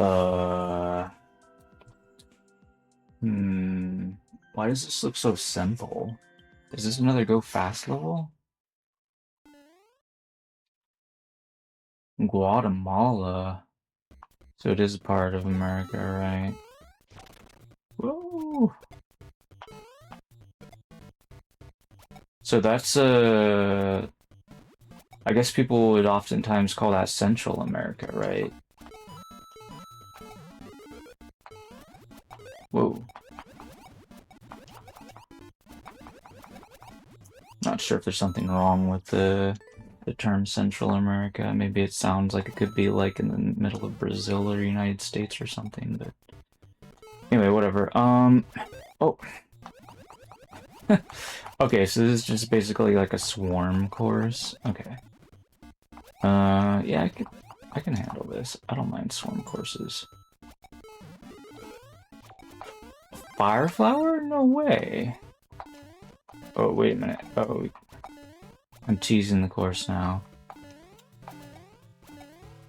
Uh... Why does this look so simple? Is this another go fast level? Guatemala. So it is part of America, right? Whoa! So that's I guess people would oftentimes call that Central America, right? Whoa. Not sure if there's something wrong with the term Central America. Maybe it sounds like it could be like in the middle of Brazil or United States or something, but anyway, whatever. Oh. Okay, so this is just basically like a swarm course. Okay. Yeah, I can handle this. I don't mind swarm courses. Fire flower? No way. Oh, wait a minute. Oh, I'm teasing the course now.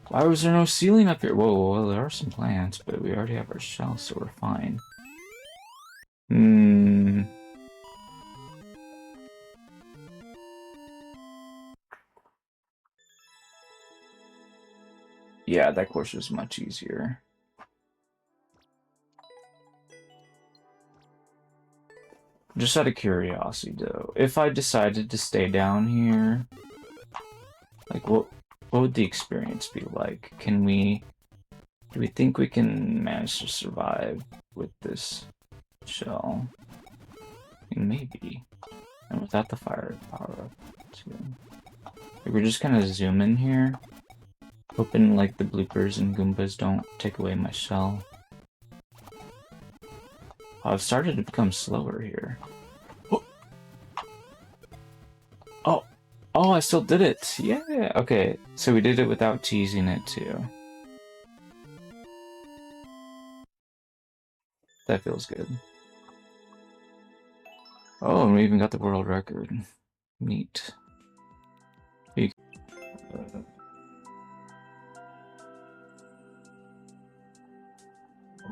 Why was there no ceiling up here? Whoa, well, there are some plants, but we already have our shell, so we're fine. Yeah, that course was much easier. Just out of curiosity, though, if I decided to stay down here, like, what would the experience be like? Do we think we can manage to survive with this shell? I mean, maybe. And without the fire power up, too. Like, we're just kind of zooming here, hoping, like, the bloopers and Goombas don't take away my shell. I've started to become slower here. Oh, I still did it! Yeah! Okay, so we did it without teasing it, too. That feels good. Oh, and we even got the world record. Neat.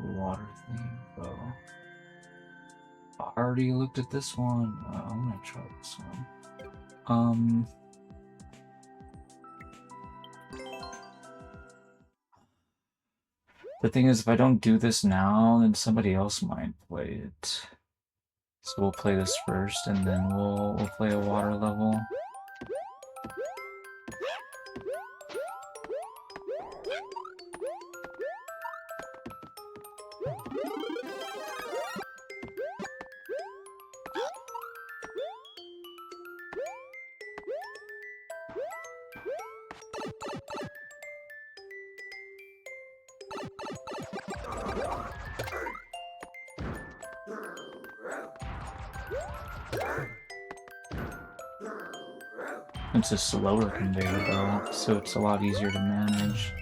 Water thing, though. I already looked at this one. I'm gonna try this one. The thing is, if I don't do this now, then somebody else might play it. So we'll play this first, and then we'll play a water level. It's a slower conveyor belt, so it's a lot easier to manage.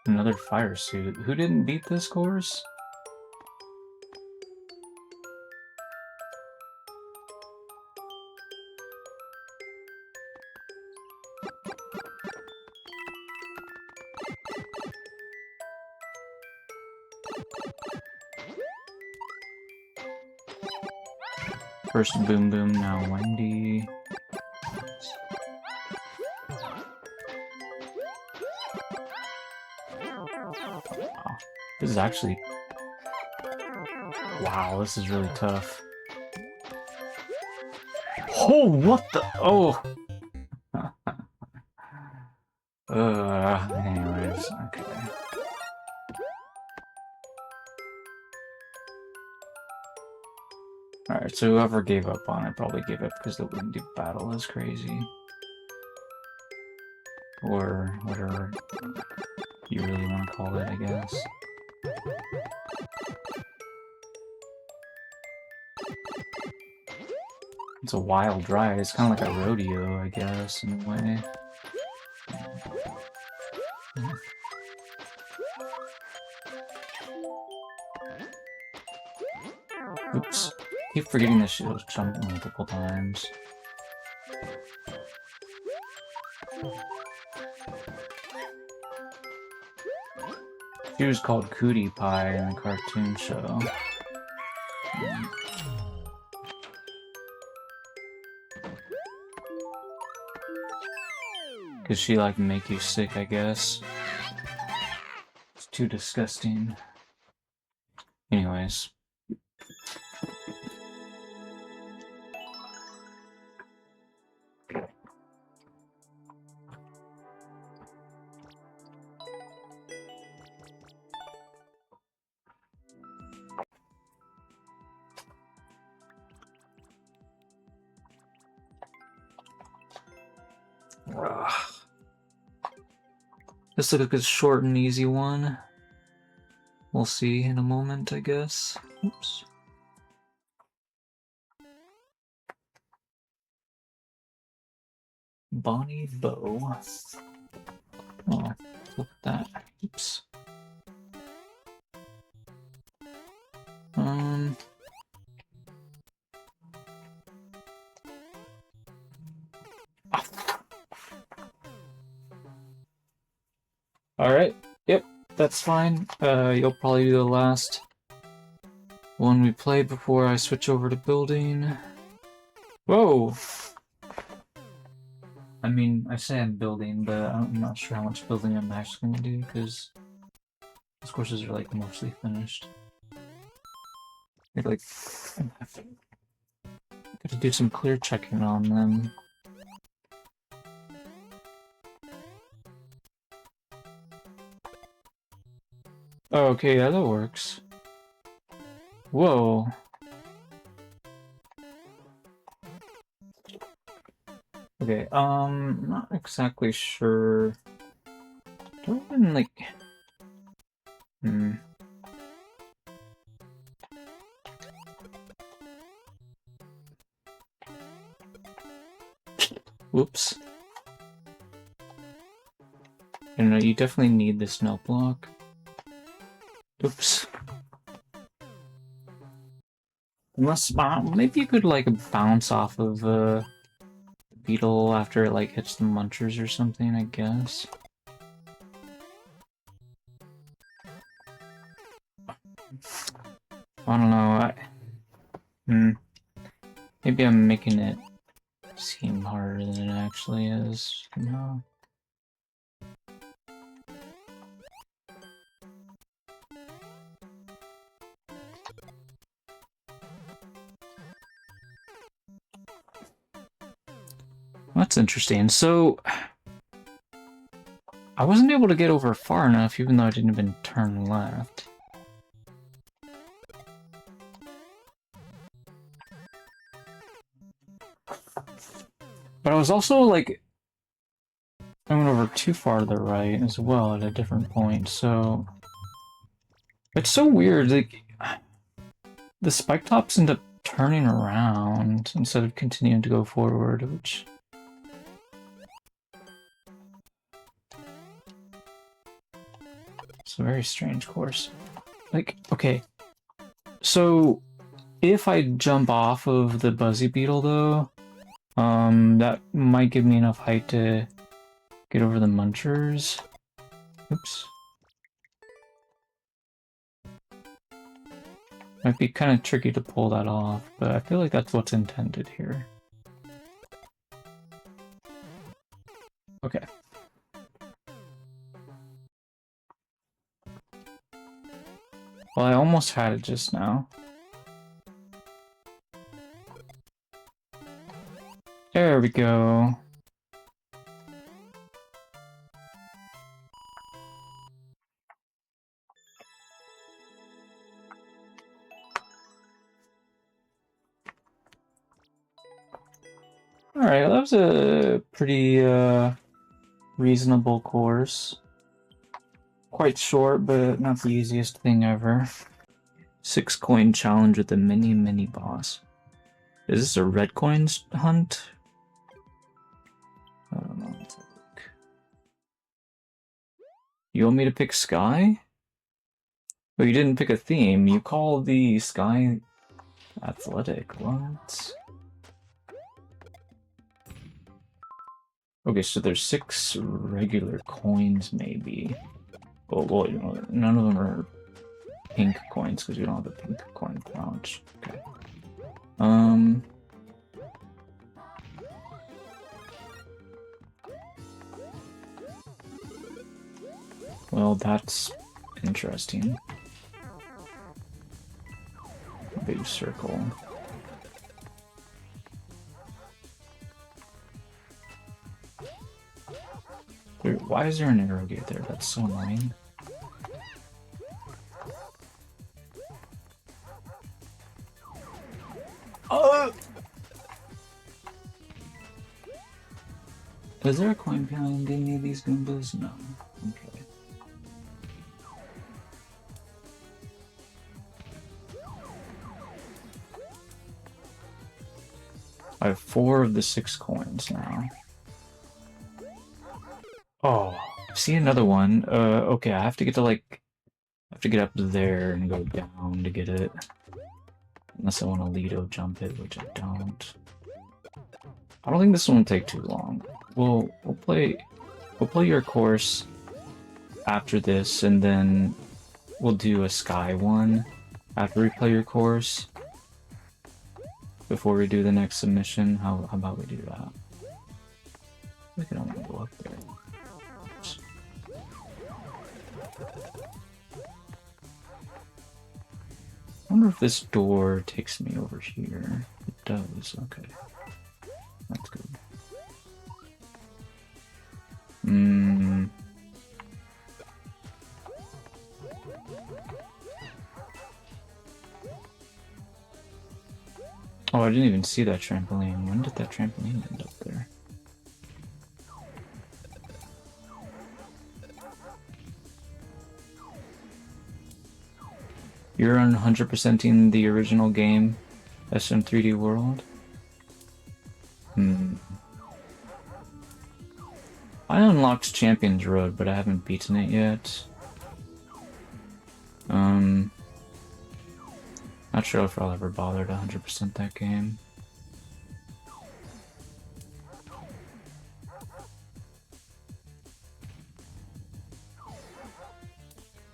Another fire suit. Who didn't beat this course? First Boom Boom, now Wendy. Wow. This is actually... Wow, this is really tough. Oh, what the... Oh! Anyways, okay. Alright, so whoever gave up on it probably gave up because the Windy battle is crazy. Or whatever you really want to call it, I guess. It's a wild ride. It's kind of like a rodeo, I guess, in a way. Oops. Keep forgetting that she was jumping multiple times. She was called Cootie Pie in the cartoon show. Cause she like make you sick, I guess. It's too disgusting. Anyways. This looks like a short and easy one. We'll see in a moment, I guess. Oops. Bonnie Bow. Oh, look at that. Oops. Alright, yep, that's fine. You'll probably be the last one we play before I switch over to building. Whoa! I mean, I say I'm building, but I'm not sure how much building I'm actually gonna do, because these courses are like mostly finished. Like, gotta do some clear checking on them. Oh, okay, yeah, that works. Whoa. Okay, not exactly sure. Do I even, like... Whoops. I don't know, you definitely need this note block. Oops. Unless, maybe you could, like, bounce off of, the beetle after it, like, hits the Munchers or something, I guess. I don't know, Maybe I'm making it seem harder than it actually is, somehow. That's interesting. So, I wasn't able to get over far enough, even though I didn't even turn left. But I was also, like, I went over too far to the right as well at a different point, so... It's so weird, like... The spike tops end up turning around instead of continuing to go forward, which... It's a very strange course. Like, okay. So, if I jump off of the Buzzy Beetle, though, that might give me enough height to get over the Munchers. Oops. Might be kind of tricky to pull that off, but I feel like that's what's intended here. Okay. Well, I almost had it just now. There we go. Alright, that was a pretty reasonable course. Quite short, but not the easiest thing ever. 6-coin challenge with the mini boss. Is this a red coins hunt? I don't know. Let's look. You want me to pick Sky? Well, you didn't pick a theme. You called the Sky athletic. What? Okay, so there's 6 regular coins, maybe. Well, you know, none of them are pink coins because we don't have a pink coin pouch. Okay. Well, that's interesting. Big circle. Wait, why is there an arrow gate there? That's so annoying. Oh! Is there a coin behind any of these Goombas? No. Okay. I have 4 of the 6 coins now. Oh, see another one. Okay, I have to get to like, I have to get up there and go down to get it. Unless I want to Lido jump it, which I don't. I don't think this one will take too long. We'll play your course after this, and then we'll do a sky one after we play your course. Before we do the next submission, how about we do that? I think I don't want to go up there. I wonder if this door takes me over here. It does, okay. That's good. Oh, I didn't even see that trampoline. When did that trampoline end up there? You're on 100%ing the original game, SM3D World? I unlocked Champions Road, but I haven't beaten it yet. Not sure if I'll ever bother to 100% that game.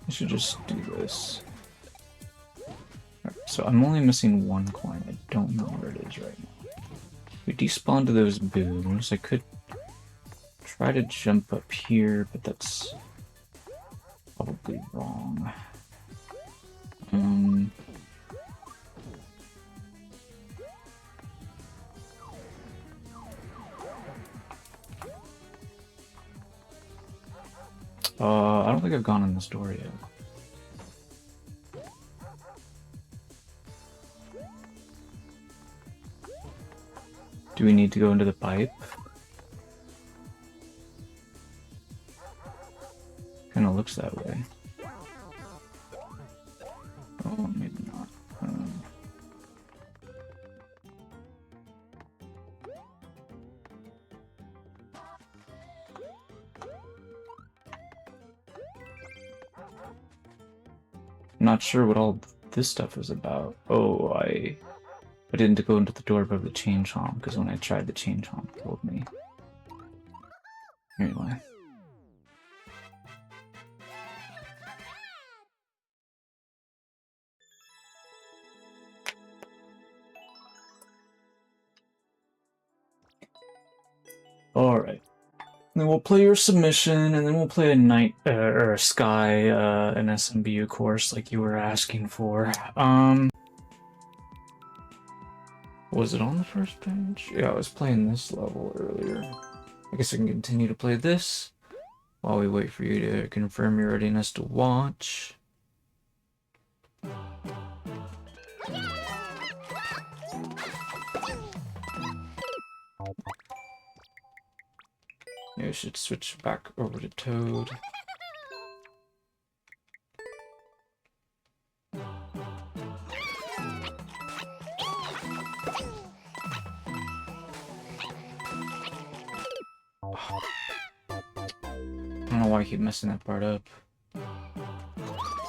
I should just do this. Right, so I'm only missing 1 coin. I don't know where it is right now. We despawned those booms. I could try to jump up here, but that's probably wrong. I don't think I've gone in this door yet. Do we need to go into the pipe? Kinda looks that way. Oh, maybe not. Not sure what all this stuff is about. Oh, I didn't go into the door above the change hom, because when I tried, the change hom killed me. Anyway. Alright. Then we'll play your submission, and then we'll play a night, or a sky, an SMBU course like you were asking for. Was it on the first page? Yeah, I was playing this level earlier. I guess I can continue to play this while we wait for you to confirm your readiness to watch. Maybe I should switch back over to Toad. I don't know why I keep messing that part up. I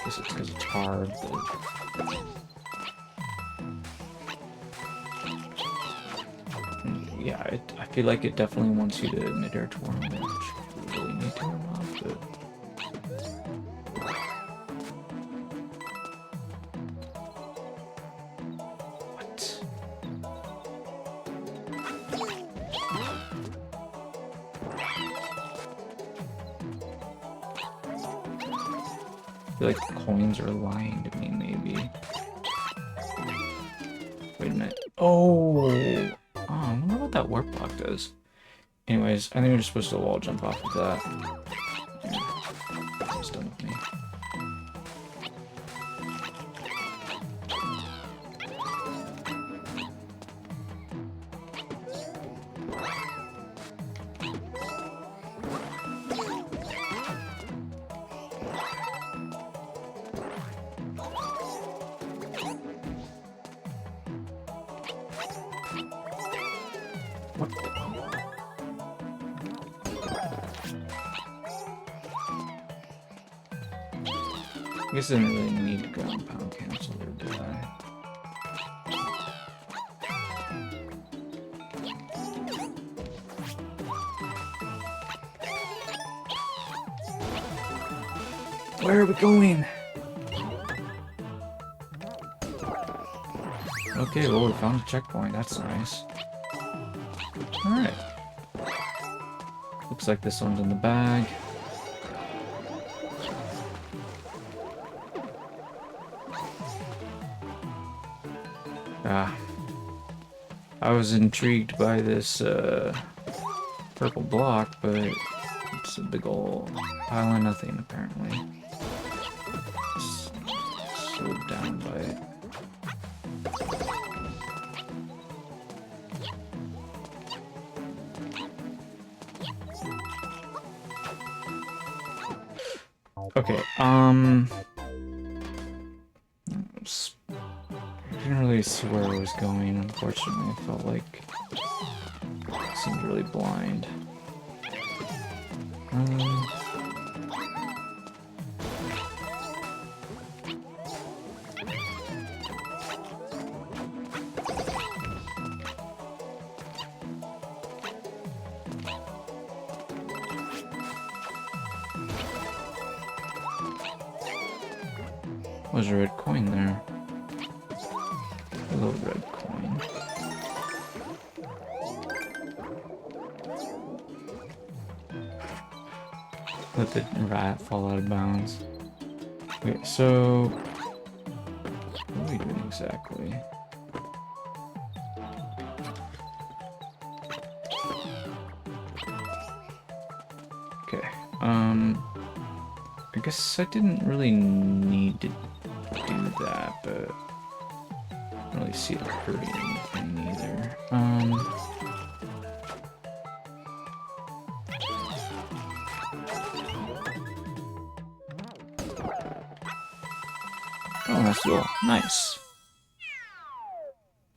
guess it's because it's hard, but... yeah, I feel like it definitely wants you to mid-air twirl, which you really need to or not, but... What? I feel like the coins are lying to me, maybe. Wait a minute. Oh! Oh, I wonder what that warp block does. Anyways, I think we're just supposed to wall jump off of that. Yeah. It's done with me. What the? I guess I didn't really need to ground pound cancel there, did I? Where are we going? Okay, well, we found a checkpoint. That's nice. Alright. Looks like this one's in the bag. Ah. I was intrigued by this purple block, but it's a big ol' pile of nothing, apparently. Slowed down by it. Okay, I didn't really see where I was going, unfortunately. I felt like it seemed really blind. Was a red coin there? Hello, red coin. Let the rat fall out of bounds. Okay, so what are we doing exactly? Okay, I guess I didn't really need to do that, but I don't really see it hurting anything either. Oh, that's cool. Nice.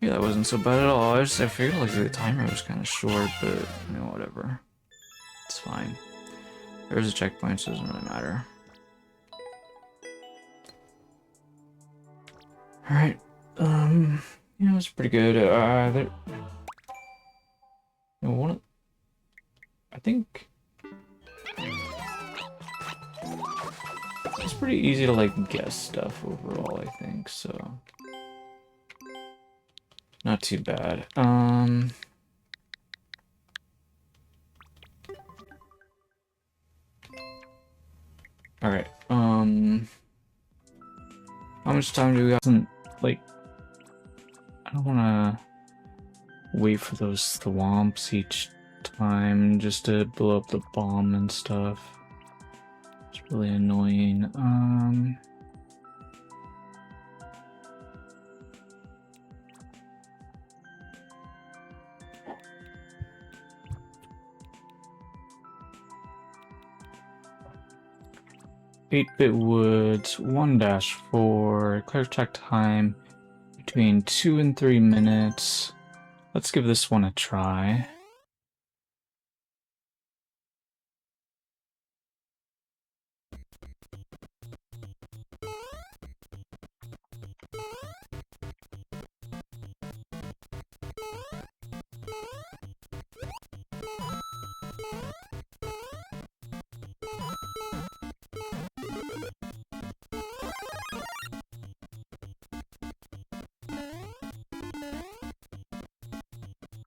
Yeah, that wasn't so bad at all. I figured like the timer was kind of short, but you know, whatever. It's fine. There's a checkpoint, so it doesn't really matter. Alright, yeah, it was pretty good. There... You know, I think... It's pretty easy to, like, guess stuff overall, I think, so... Not too bad. Alright, how much time do we got? Like, I don't wanna wait for those thwomps each time just to blow up the bomb and stuff. It's really annoying. 8-bit woods, 1-4, clear check time between 2 and 3 minutes. Let's give this one a try.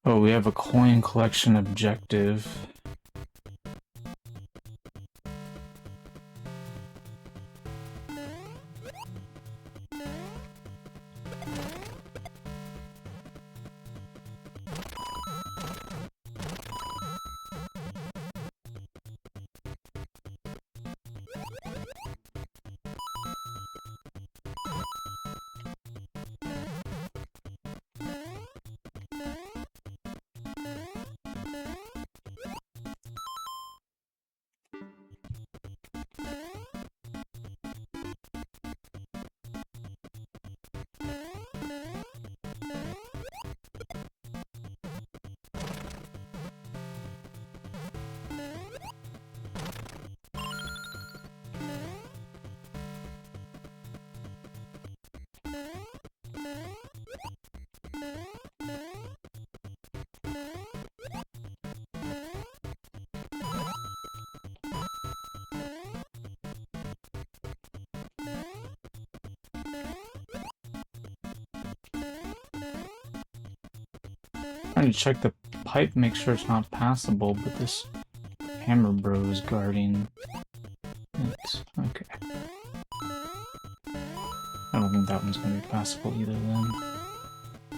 Oh, we have a coin collection objective. Trying to check the pipe, make sure it's not passable, but this hammer bro is guarding it. Okay. I don't think that one's gonna be passable either then.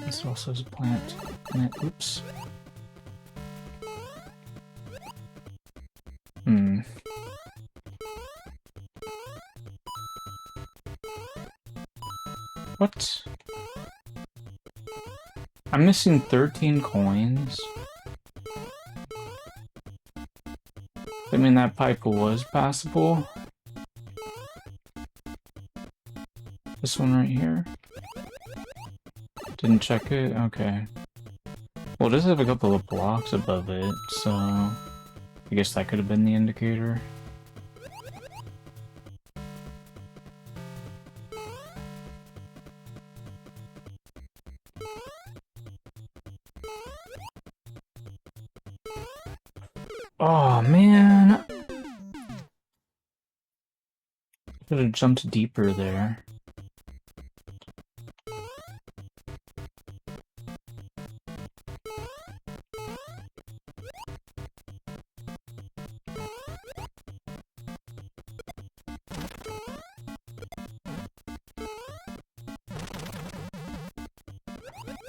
This also has a plant in it. Oops. What? I'm missing 13 coins. I mean, that pipe was passable. This one right here. Didn't check it? Okay. Well, it does have a couple of blocks above it, so I guess that could have been the indicator. Oh, man! Could have jumped deeper there.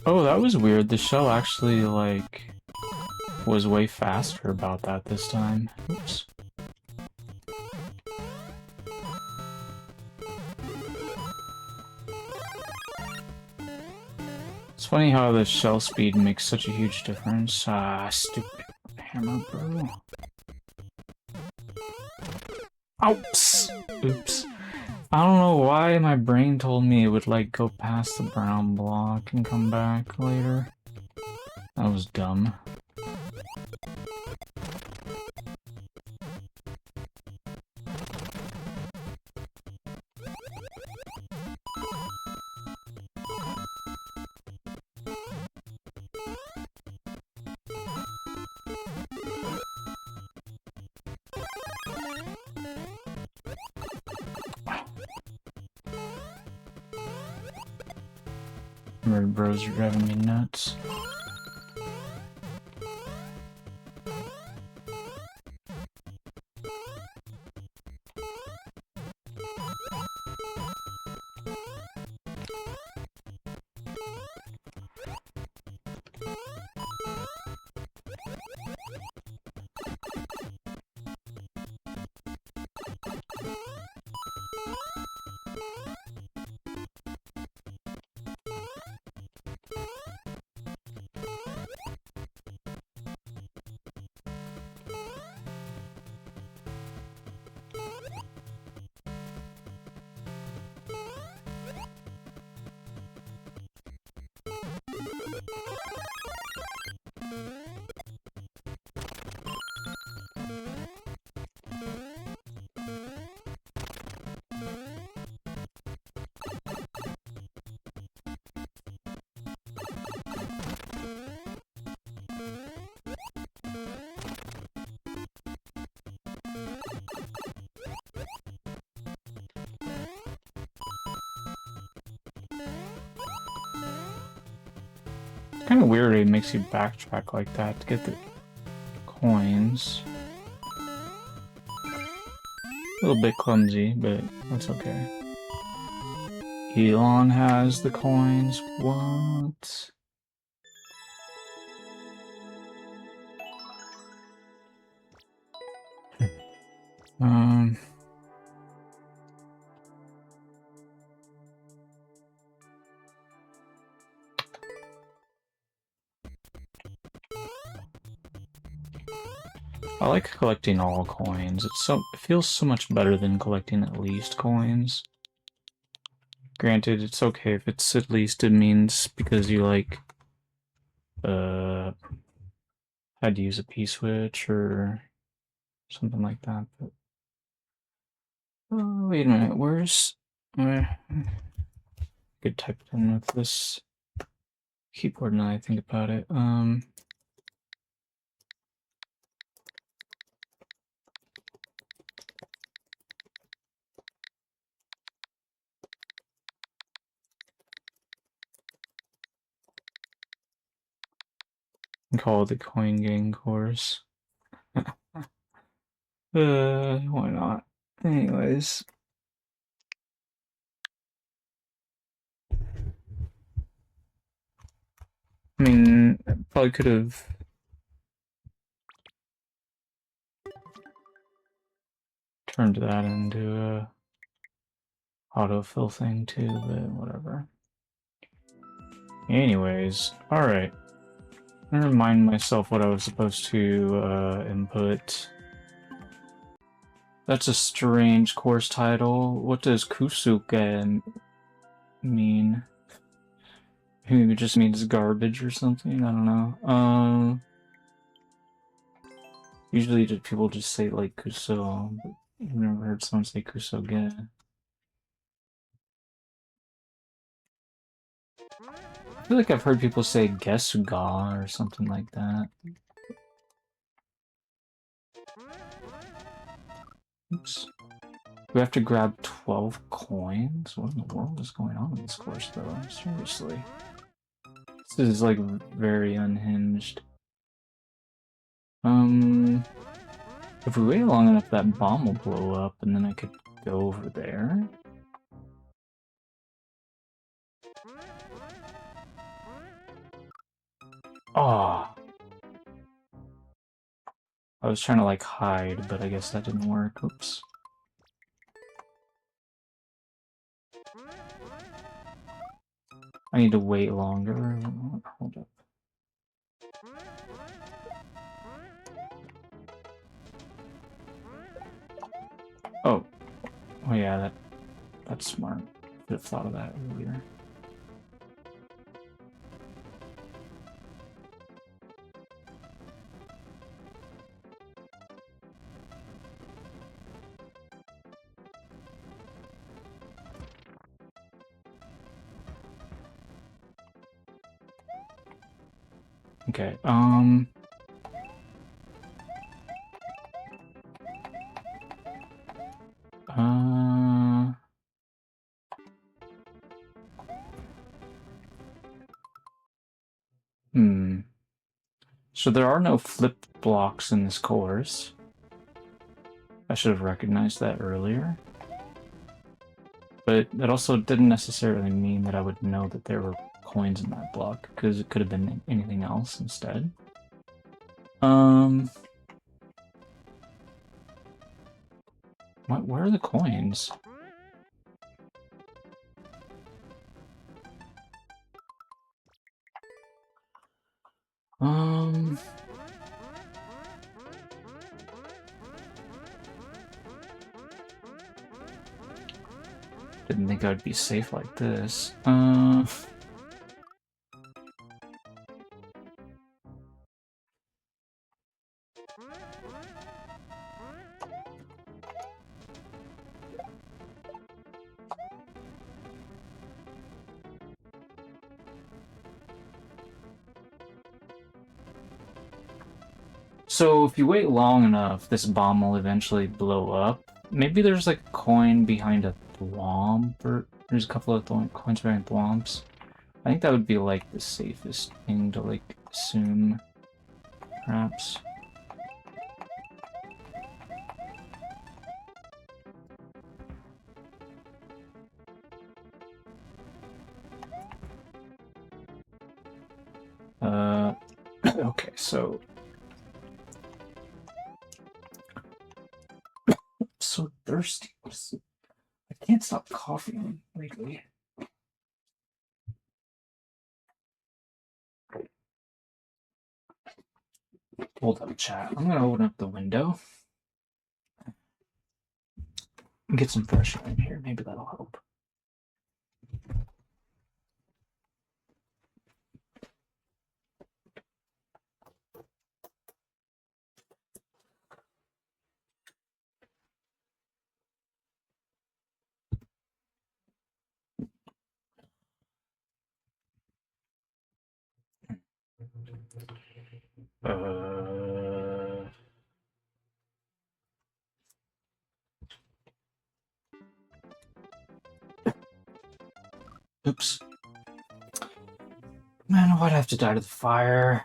Oh, that was weird. The shell actually, like, was way faster about that this time. Oops. It's funny how the shell speed makes such a huge difference. Ah, stupid hammer bro. Oops. Oops. I don't know why my brain told me it would, like, go past the brown block and come back later. That was dumb. Red bros are driving me nuts. kind of weird it makes you backtrack like that to get the coins. A little bit clumsy, but that's okay. Elon has the coins. What? I like collecting all coins. It feels so much better than collecting at least coins. Granted, it's okay if it's at least, it means because you like had to use a P-switch or something like that, but oh, wait a minute, where's could type it in with this keyboard now I think about it. Call it the Coin Gang course. Why not? Anyways. I mean, probably could have turned that into a autofill thing too, but whatever. Anyways, alright. I'm gonna remind myself what I was supposed to input. That's a strange course title. What does KUSOGEE mean? Maybe it just means garbage or something? I don't know. Usually people just say like Kuso, but I've never heard someone say KUSOGEE. I feel like I've heard people say Gesuga or something like that. Oops. We have to grab 12 coins? What in the world is going on in this course, though? Seriously. This is, like, very unhinged. If we wait long enough, that bomb will blow up, and then I could go over there. Oh. I was trying to, like, hide, but I guess that didn't work. Oops. I need to wait longer. Hold up. Oh. Oh yeah, that's smart. Should have thought of that earlier. Okay, So there are no flip blocks in this course. I should have recognized that earlier. But that also didn't necessarily mean that I would know that there were coins in that block, because it could have been anything else instead. Where are the coins? Didn't think I'd be safe like this. So if you wait long enough, this bomb will eventually blow up. Maybe there's like a coin behind a thwomp, or there's a couple of coins behind thwomps. I think that would be like the safest thing to like assume, perhaps. Okay, so I'm so thirsty. I can't stop coughing lately. Hold up, chat. I'm gonna open up the window and get some fresh air in here. Maybe that'll help. Oops. Man, why'd I have to die to the fire?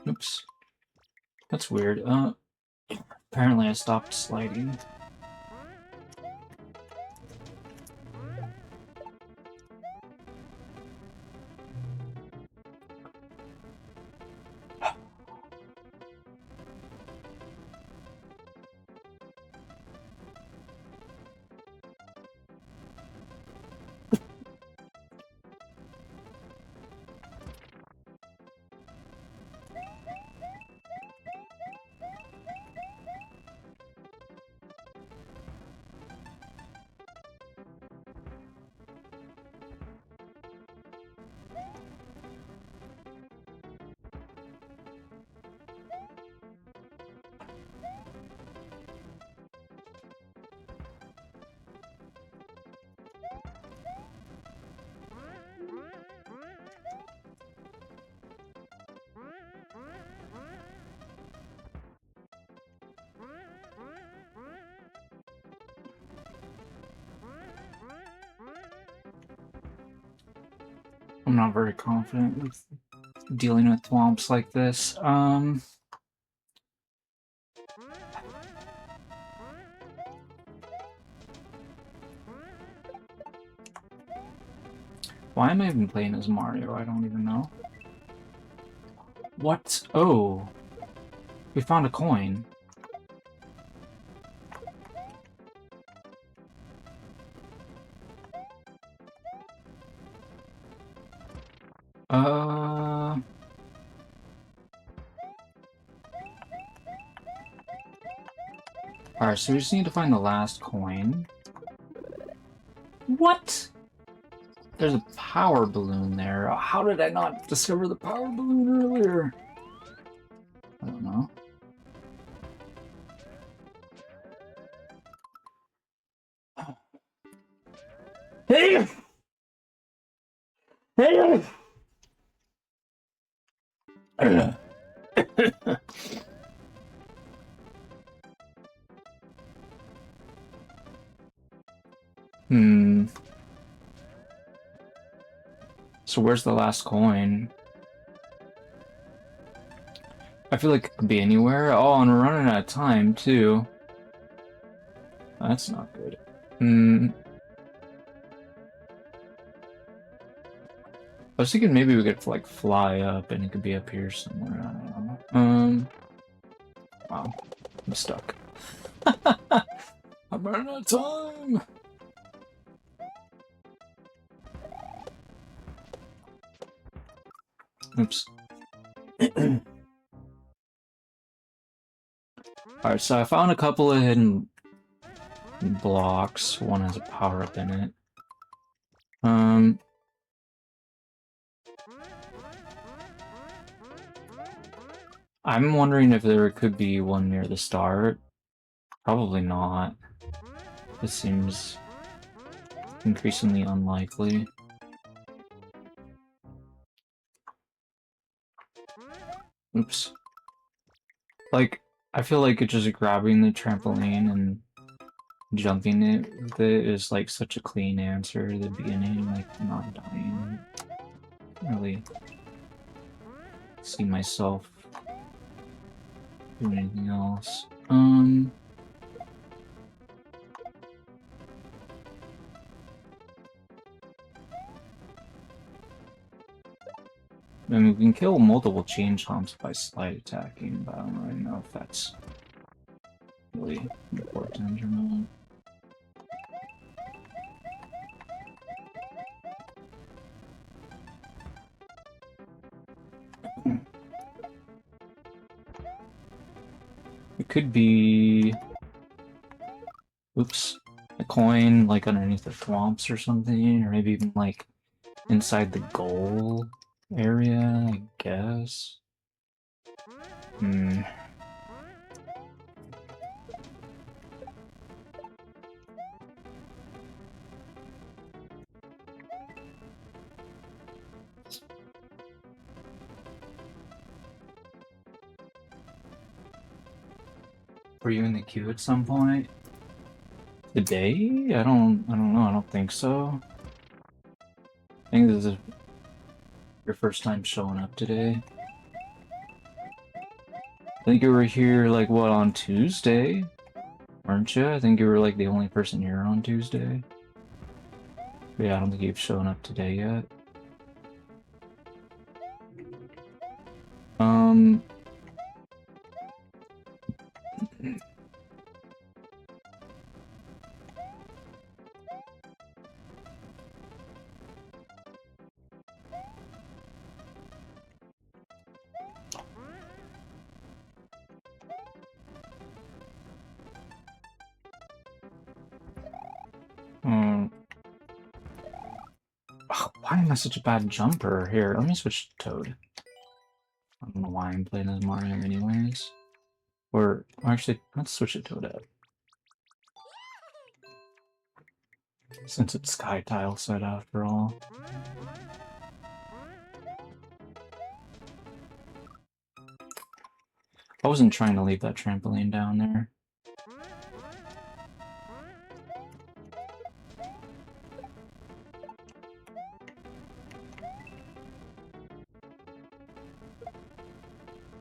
Oops. That's weird. Apparently I stopped sliding. I'm not very confident with dealing with thwomps like this. Why am I even playing as Mario? I don't even know. What? Oh. We found a coin. Alright, so we just need to find the last coin. What? There's a power balloon there. How did I not discover the power balloon earlier? I don't know. Hey! Hey! So where's the last coin? I feel like it could be anywhere. Oh, and we're running out of time, too. That's not good. I was thinking maybe we could, like, fly up and it could be up here somewhere. I don't know. Wow. I'm stuck. I'm running out of time! Oops. Alright, so I found a couple of hidden blocks. One has a power-up in it. I'm wondering if there could be one near the start. Probably not. This seems increasingly unlikely. Oops. Like, I feel like it's just grabbing the trampoline and jumping it with it is like such a clean answer at the beginning, like not dying. Can't really see myself doing anything else. I mean, we can kill multiple change comps by slide attacking, but I don't really know if that's really important or not. It could be... Oops. A coin, like, underneath the swamps or something, or maybe even, like, inside the goal area, I guess. Were you in the queue at some point? Today? I don't know, I don't think so. I think this is your first time showing up today. I think you were here, like, what, on Tuesday? Weren't you? I think you were, like, the only person here on Tuesday. But yeah, I don't think you've shown up today yet. Why am I such a bad jumper? Here, let me switch to Toad. I don't know why I'm playing as Mario anyways. Or, actually, let's switch it to Toadette. Since it's Sky Tile set after all. I wasn't trying to leave that trampoline down there.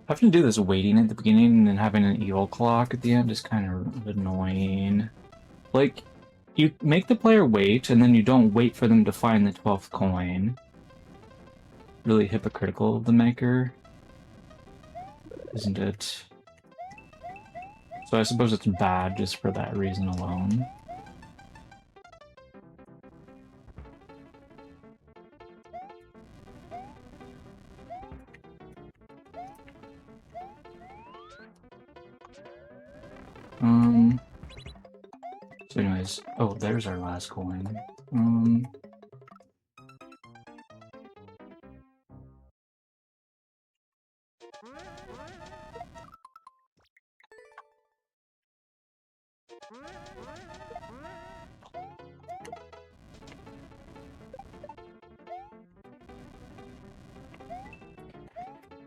Having to do this waiting at the beginning and then having an eel clock at the end is kind of annoying. Like, you make the player wait, and then you don't wait for them to find the 12th coin. Really hypocritical of the maker, isn't it? So I suppose it's bad just for that reason alone. So anyways, oh, there's our last coin.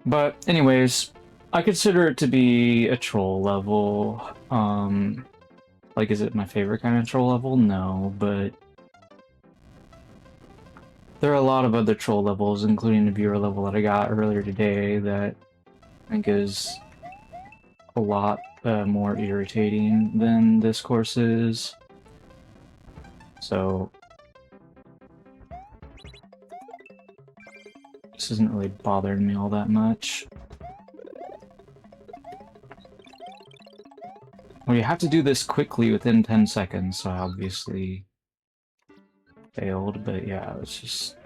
But anyways, I consider it to be a troll level. Like, is it my favorite kind of troll level? No, but there are a lot of other troll levels, including the viewer level that I got earlier today, that I think is a lot more irritating than this course is. So this isn't really bothering me all that much. Well, you have to do this quickly within 10 seconds, so I obviously failed, but yeah, let's just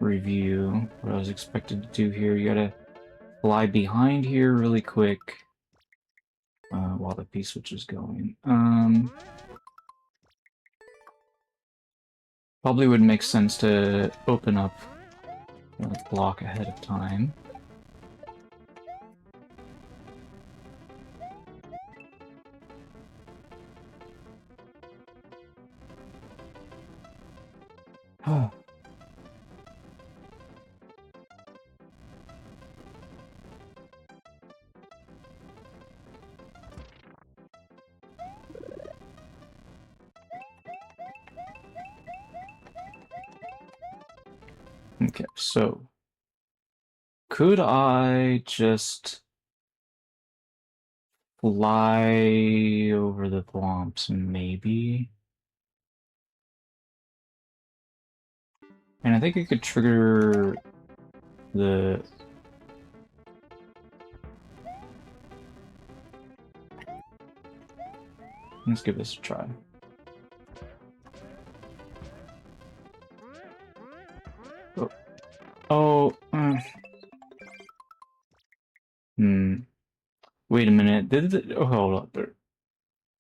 review what I was expected to do here. You gotta fly behind here really quick while the P-switch is going. Probably would make sense to open up the block ahead of time. Okay, so could I just fly over the thwomps, maybe? And I think I could trigger the... Let's give this a try. Oh. Oh. Wait a minute. Oh, hold up. I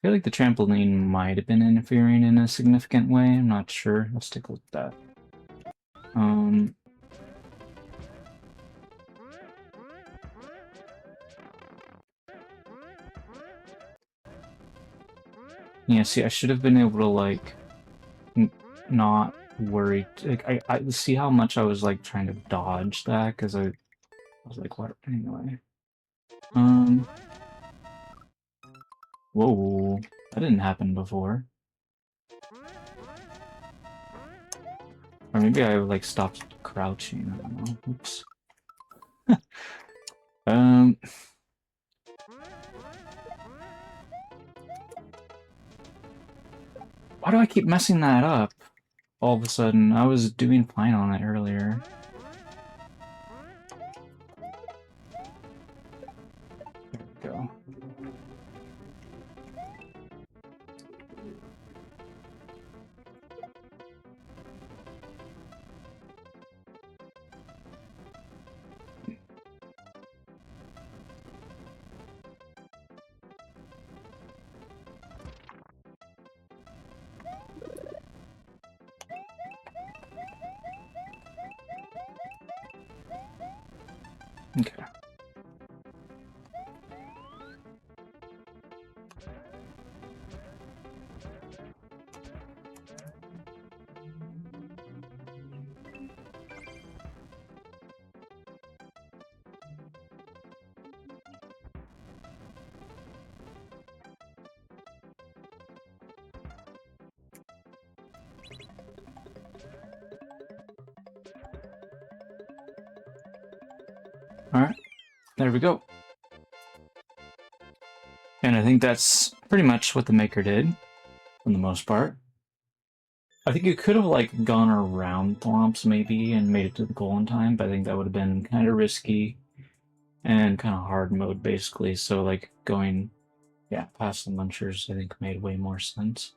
feel like the trampoline might have been interfering in a significant way. I'm not sure. Let's take a look at that. Yeah, see, I should have been able to, like, not worry. Like, I see how much I was, like, trying to dodge that, because I was like, what? Anyway. Whoa. That didn't happen before. Or maybe I, like, stopped crouching. I don't know. Oops. Why do I keep messing that up? All of a sudden, I was doing fine on it earlier. There we go. Okay. Alright, there we go. And I think that's pretty much what the maker did, for the most part. I think you could have, like, gone around Thwomps, maybe, and made it to the goal in time, but I think that would have been kind of risky and kind of hard mode, basically. So, like, going, yeah, past the Munchers, I think made way more sense.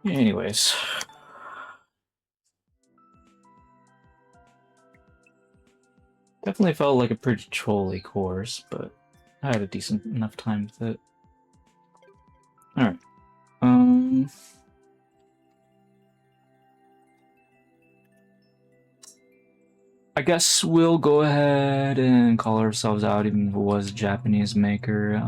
Anyways. Definitely felt like a pretty trolly course, but I had a decent enough time with it. Alright. I guess we'll go ahead and call ourselves out, even if it was a Japanese maker.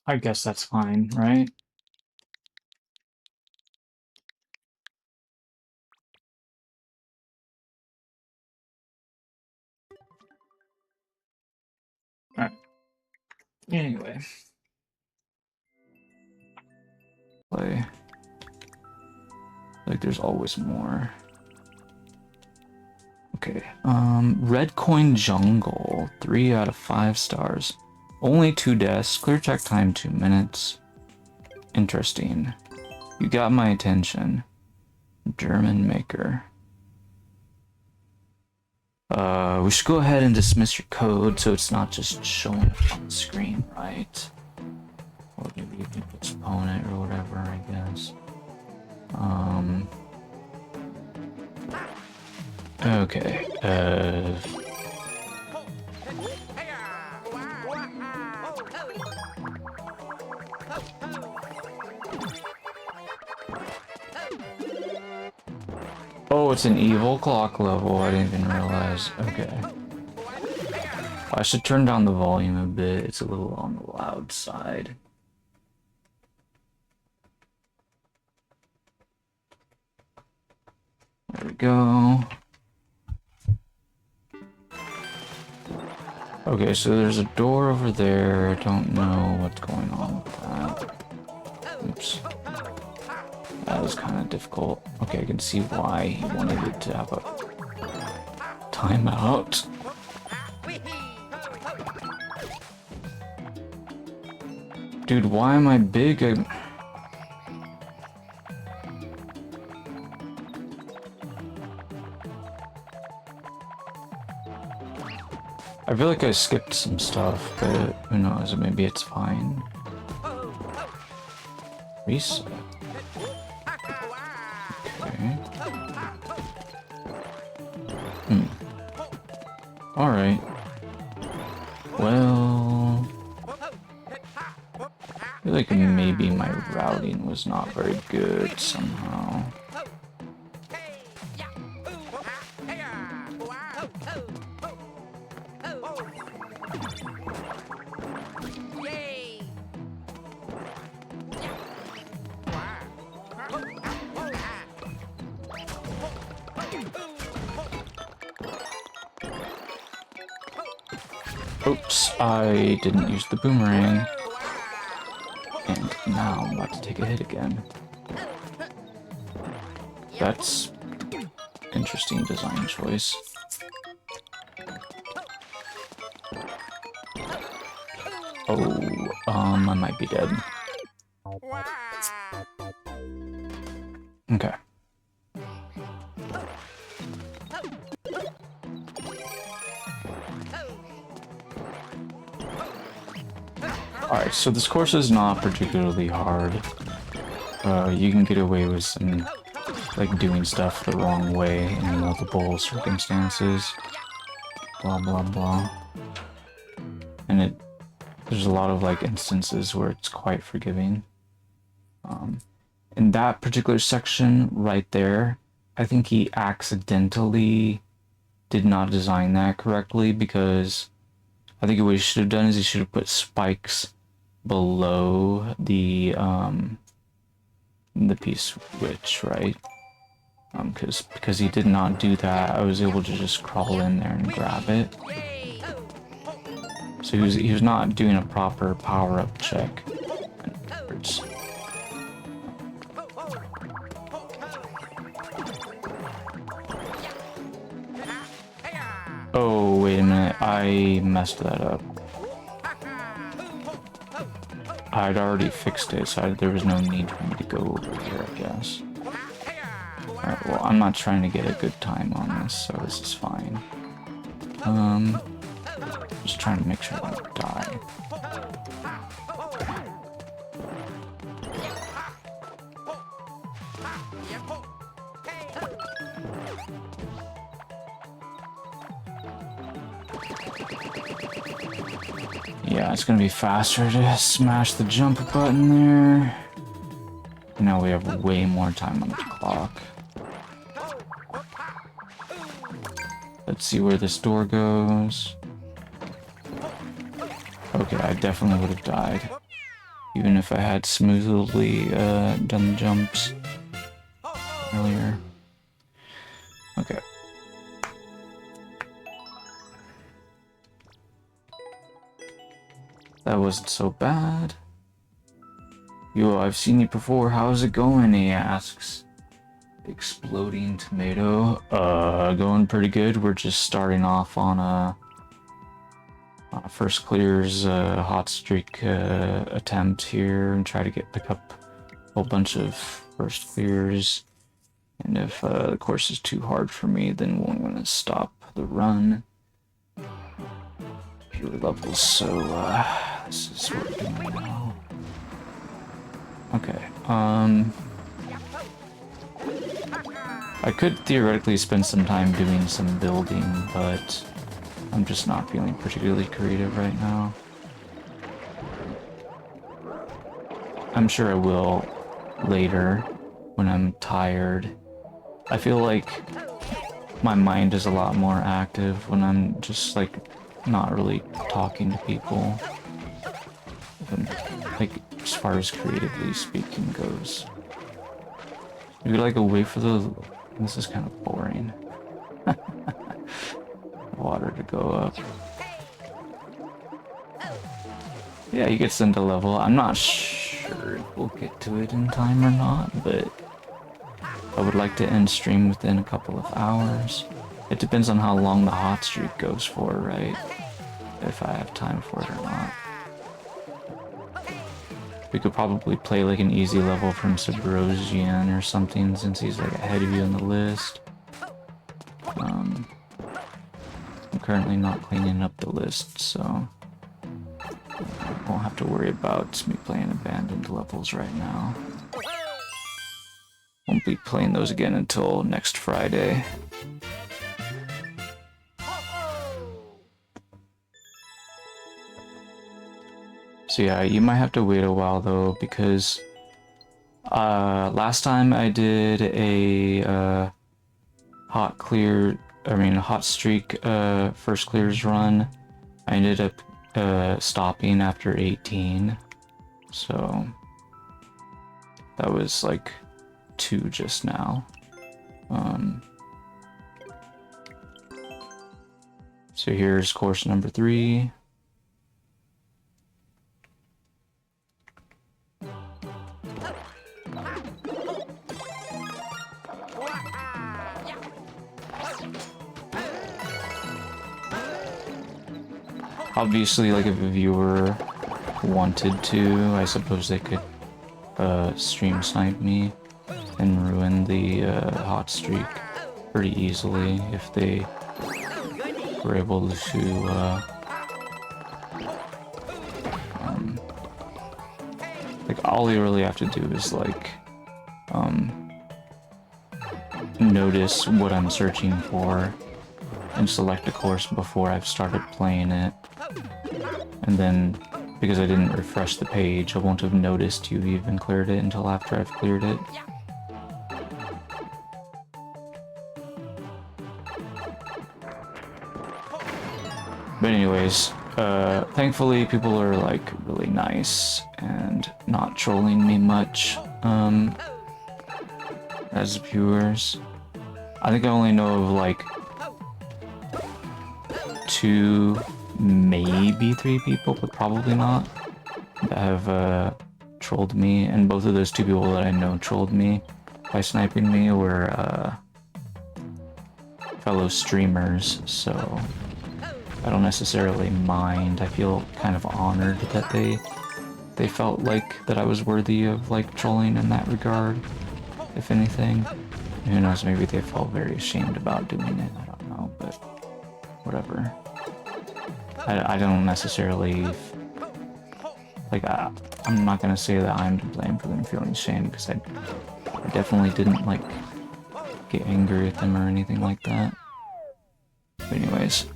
I guess that's fine, right? Alright. Anyway. Play. Like, there's always more. Okay. Red Coin Jungle. 3 out of 5 stars. Only 2 deaths. Clear check time 2 minutes. Interesting. You got my attention. German maker. We should go ahead and dismiss your code so it's not just showing up on the screen, right? Or maybe you can postpone it or whatever, I guess. Okay, oh, it's an evil clock level. I didn't even realize. Okay. I should turn down the volume a bit. It's a little on the loud side. There we go. Okay, so there's a door over there. I don't know what's going on with that. Oops. That was kind of difficult. Okay, I can see why he wanted it to have a timeout. Dude, why am I big? I feel like I skipped some stuff, but who knows, maybe it's fine. Reset. Okay. Alright. Well... I feel like maybe my routing was not very good somehow. Oops, I didn't use the boomerang. And now I'm about to take a hit again. That's interesting design choice. Oh, I might be dead. Okay. Alright, so this course is not particularly hard. You can get away with some, like, doing stuff the wrong way in multiple circumstances. Blah, blah, blah. And there's a lot of, like, instances where it's quite forgiving. In that particular section right there, I think he accidentally did not design that correctly, because I think what he should have done is he should have put spikes below the piece switch, right? Because he did not do that, I was able to just crawl in there and grab it. So he was not doing a proper power-up check. Oh, wait a minute, I messed that up. I'd already fixed it, so there was no need for me to go over here, I guess. Alright, well, I'm not trying to get a good time on this, so this is fine. Just trying to make sure I don't die. Yeah, it's gonna be faster to smash the jump button there. Now we have way more time on the clock. Let's see where this door goes. Okay, I definitely would have died, even if I had smoothly done the jumps earlier. Okay. That wasn't so bad. Yo, I've seen you before. How's it going? He asks. Exploding tomato. Going pretty good. We're just starting off on a first clears hot streak attempt here and try to pick up a whole bunch of first clears. And if the course is too hard for me, then we're going to stop the run. Fewer levels, so this is what we're doing now. Okay, I could theoretically spend some time doing some building, but I'm just not feeling particularly creative right now. I'm sure I will later when I'm tired. I feel like my mind is a lot more active when I'm just like not really talking to people. Like as far as creatively speaking goes. Maybe like a way for the... This is kind of boring. Water to go up. Yeah, he gets into level. I'm not sure if we'll get to it in time or not, but I would like to end stream within a couple of hours. It depends on how long the hot streak goes for, right? If I have time for it or not. We could probably play like an easy level from Subrozian or something since he's like ahead of you on the list. I'm currently not cleaning up the list, so I won't have to worry about me playing abandoned levels right now. Won't be playing those again until next Friday. So yeah, you might have to wait a while though, because last time I did a hot streak first clears run, I ended up stopping after 18, so that was like 2 just now. So here's course number 3. Obviously, like if a viewer wanted to, I suppose they could stream snipe me and ruin the hot streak pretty easily if they were able to like all you really have to do is like notice what I'm searching for and select a course before I've started playing it. And then, because I didn't refresh the page, I won't have noticed you even cleared it until after I've cleared it. But anyways, thankfully people are like really nice and not trolling me much as viewers. I think I only know of like 2, maybe 3 people, but probably not, that have trolled me, and both of those 2 people that I know trolled me by sniping me were fellow streamers, so I don't necessarily mind. I feel kind of honored that they felt like that I was worthy of like trolling in that regard, if anything. Who knows, maybe they felt very ashamed about doing it, I don't know, but whatever. I don't necessarily, like, I'm not gonna say that I'm to blame for them feeling shame, because I definitely didn't, like, get angry at them or anything like that. But anyways,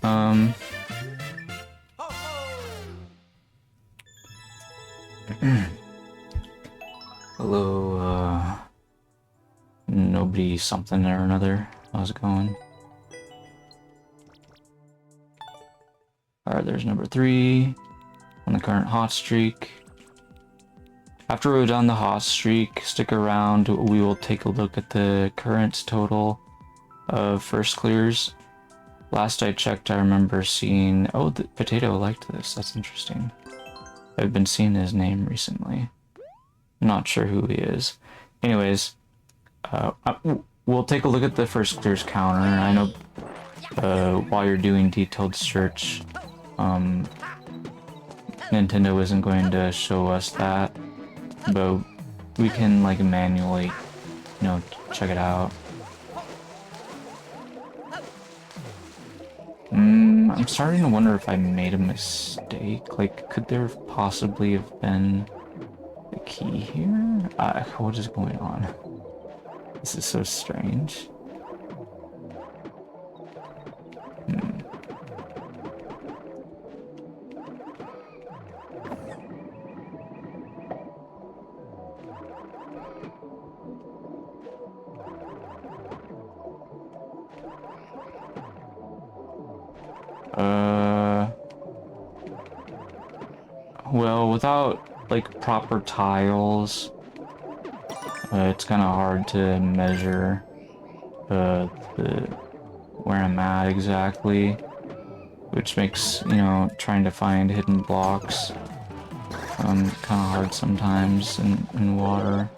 hello, nobody something or another, how's it going? Alright, there's number 3 on the current hot streak. After we're done the hot streak, stick around, we will take a look at the current total of first clears. Last I checked, I remember seeing... Oh, the Potato liked this, that's interesting. I've been seeing his name recently. I'm not sure who he is. Anyways, we'll take a look at the first clears counter. I know while you're doing detailed search, Nintendo isn't going to show us that, but we can like manually, you know, check it out. I'm starting to wonder if I made a mistake. Like, could there possibly have been a key here? What is going on? This is so strange. Well, without, like, proper tiles, it's kind of hard to measure where I'm at exactly, which makes, you know, trying to find hidden blocks kind of hard sometimes in water.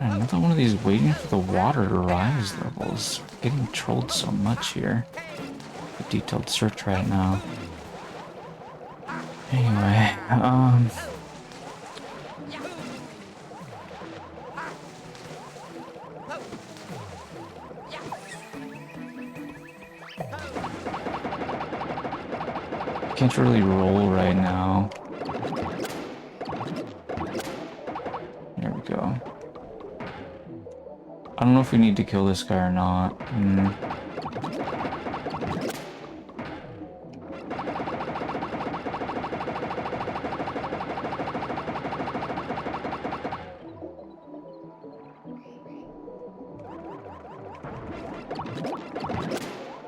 Another one of these waiting for the water to rise levels. Getting trolled so much here. A detailed search right now. Anyway, can't really roll right now. There we go. I don't know if we need to kill this guy or not.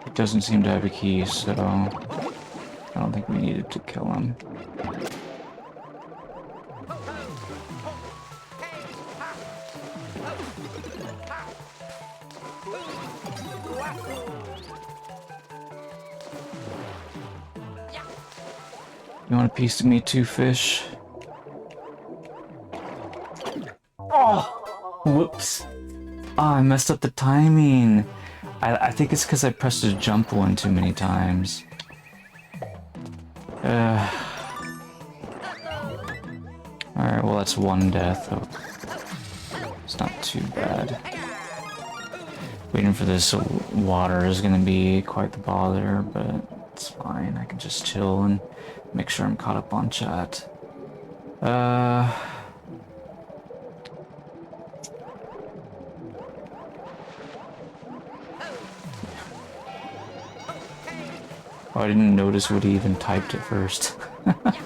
It doesn't seem to have a key, so I don't think we needed to kill him. You want a piece of me too, fish? Oh! Whoops. Oh, I messed up the timing. I think it's because I pressed the jump one too many times. Alright, well that's one death. Oh. It's not too bad. Waiting for this water is gonna be quite the bother, but it's fine. I can just chill and make sure I'm caught up on chat. Oh, I didn't notice what he even typed at first.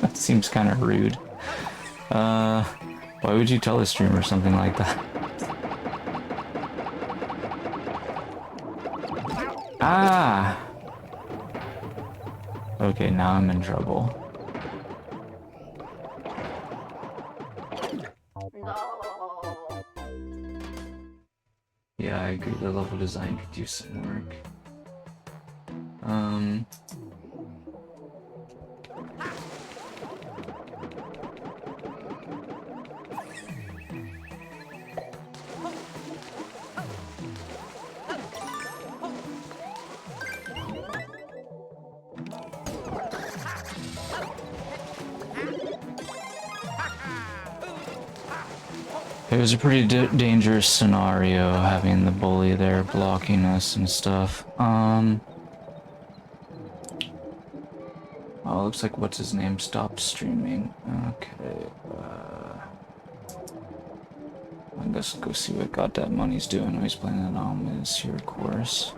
That seems kind of rude. Why would you tell a streamer something like that? Ah! Okay, now I'm in trouble. Yeah, I agree. The level design could use some work. It was a pretty dangerous scenario, having the bully there blocking us and stuff. Oh, looks like what's his name stopped streaming. Okay, I guess go see what goddamn money's doing. He's playing it on his here course.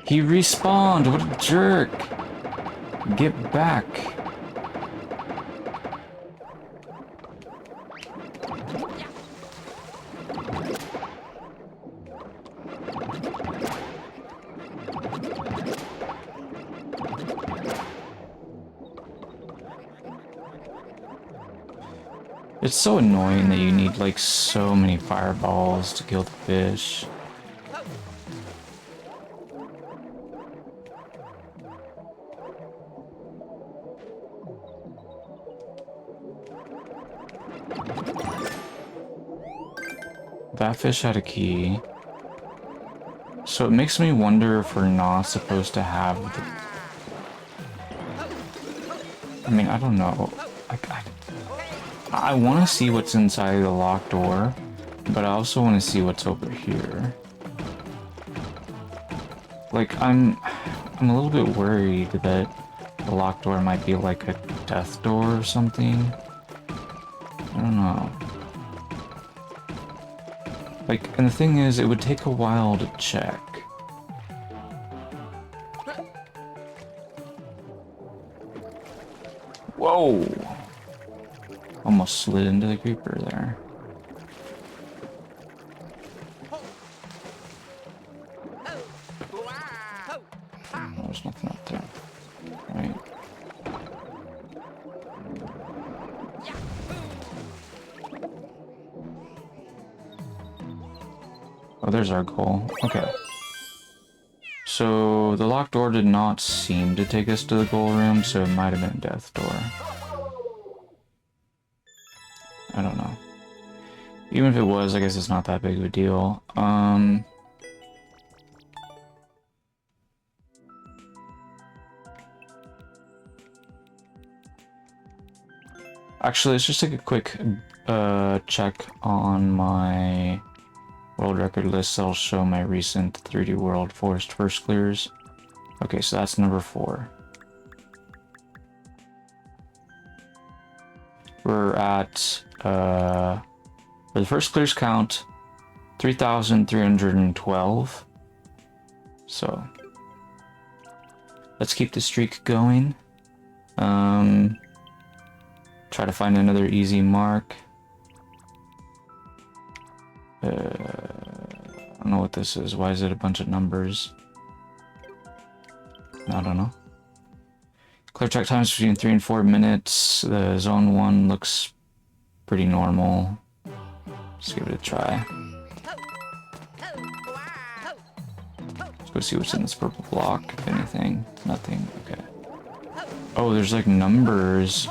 He respawned! What a jerk! Get back! It's so annoying that you need like so many fireballs to kill the fish. That fish had a key. So it makes me wonder if we're not supposed to have the... I mean, I don't know. I want to see what's inside the locked door, but I also want to see what's over here. Like, I'm a little bit worried that the locked door might be like a death door or something. I don't know. Like, and the thing is, it would take a while to check. Whoa! Almost slid into the creeper there. Oh, there's nothing up there. Right. Oh, there's our goal. Okay. So, the locked door did not seem to take us to the goal room, so it might have been a death door. I don't know. Even if it was, I guess it's not that big of a deal. Actually, let's just take a quick check on my world record list. I'll show my recent 3D World Forest first clears. Okay, so that's number 4. We're at, for the first clears count, 3,312. So, let's keep the streak going. Try to find another easy mark. I don't know what this is. Why is it a bunch of numbers? I don't know. Clear check times between 3 and 4 minutes. The zone 1 looks pretty normal. Let's give it a try. Let's go see what's in this purple block, if anything. Nothing. Okay. Oh, there's like numbers.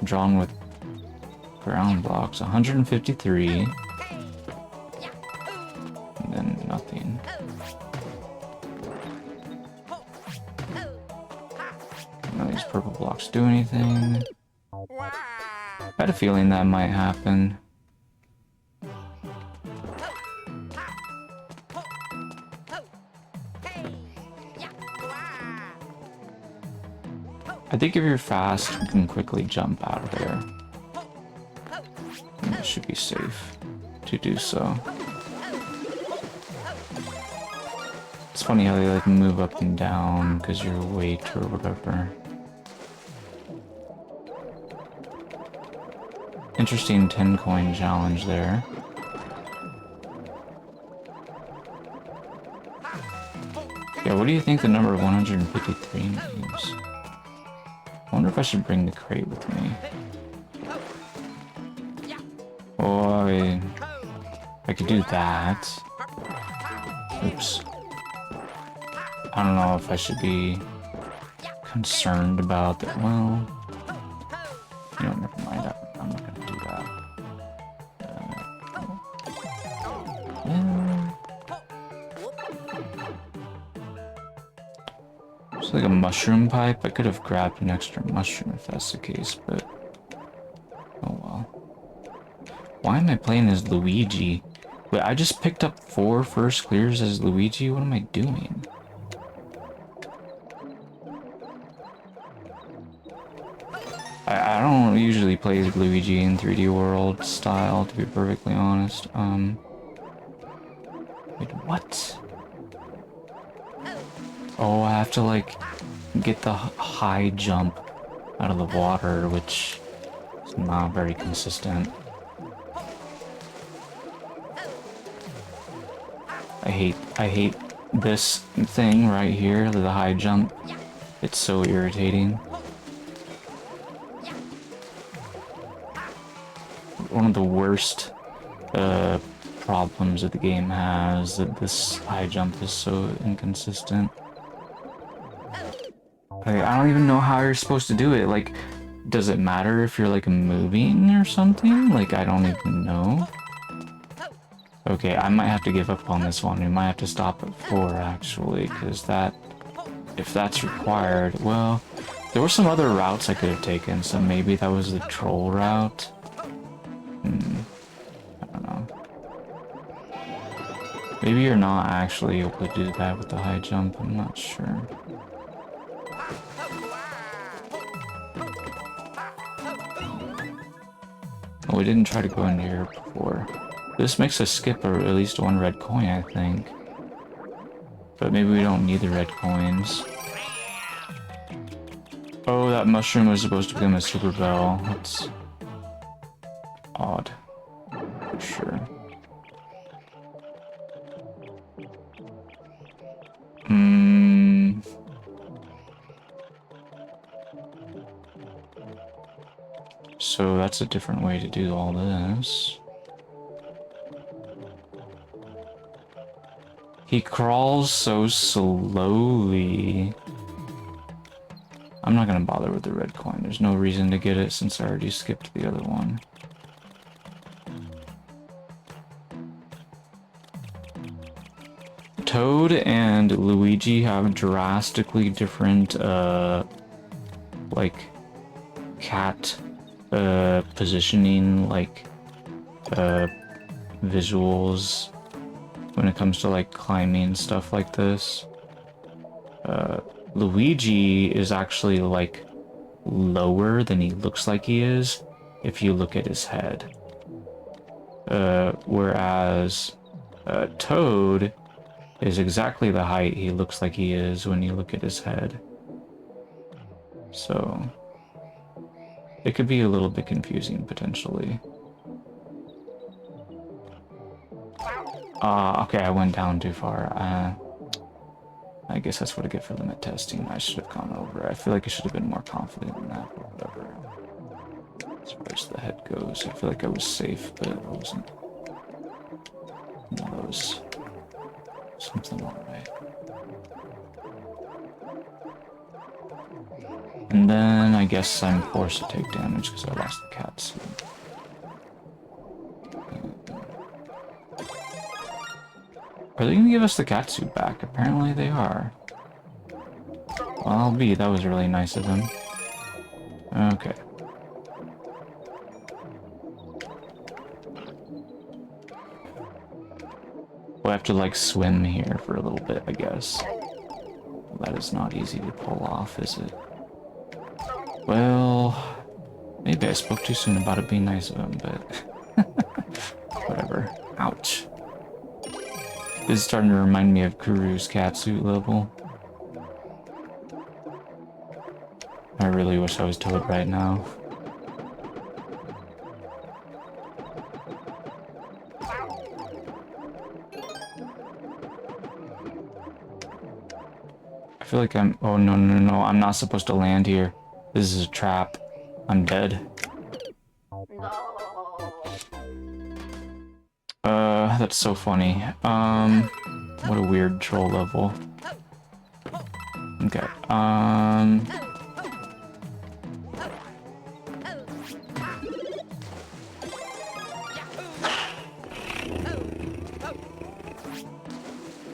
Drawn with ground blocks. 153. And then nothing. None of these purple blocks do anything. I had a feeling that might happen. I think if you're fast, you can quickly jump out of there. And it should be safe to do so. It's funny how they like move up and down because your weight or whatever. Interesting 10 coin challenge there. Yeah, what do you think the number 153 means? I wonder if I should bring the crate with me. Oh, I could do that. Oops. I don't know if I should be concerned about that. Well, you know, never mind. I'm not gonna do that. It's like a mushroom pipe. I could have grabbed an extra mushroom if that's the case, but oh well. Why am I playing as Luigi? Wait, I just picked up 4 first clears as Luigi? What am I doing? I don't usually play as Luigi in 3D World style, to be perfectly honest. Wait, what? Oh, I have to, like, get the high jump out of the water, which is not very consistent. I hate this thing right here, the high jump. It's so irritating. one of the worst problems that the game has, that this high jump is so inconsistent. Like, I don't even know how you're supposed to do it. Like, does it matter if you're like moving or something? Like, I don't even know. Okay, I might have to give up on this one. We might have to stop at 4 actually, because that, if that's required, well, there were some other routes I could have taken, so maybe that was the troll route. I don't know. Maybe you're not actually able to do that with the high jump, I'm not sure. Oh, we didn't try to go into here before. This makes us skip at least 1 red coin, I think. But maybe we don't need the red coins. Oh, that mushroom was supposed to become a super bell. That's odd, for sure. So that's a different way to do all this. He crawls so slowly. I'm not gonna bother with the red coin. There's no reason to get it since I already skipped the other one. Toad and Luigi have drastically different, like, cat, positioning, like, visuals when it comes to, like, climbing stuff like this. Luigi is actually, like, lower than he looks like he is if you look at his head. Whereas Toad is exactly the height he looks like he is when you look at his head. So it could be a little bit confusing, potentially. Okay, I went down too far. I guess that's what I get for limit testing. I should have gone over. I feel like I should have been more confident in that, but whatever. As far as the head goes, I feel like I was safe, but I wasn't. No, that was something wrong way. And then I guess I'm forced to take damage because I lost the cat. Are they gonna give us the catsuit back? Apparently they are. Well, I'll be. That was really nice of them. Okay. We'll have to, like, swim here for a little bit, I guess. That is not easy to pull off, is it? Well, maybe I spoke too soon about it being nice of him, but whatever. Ouch. This is starting to remind me of Kuru's catsuit level. I really wish I was Toad right now. I feel like I'm... Oh, no, no, no. I'm not supposed to land here. This is a trap. I'm dead. That's so funny. What a weird troll level. Okay,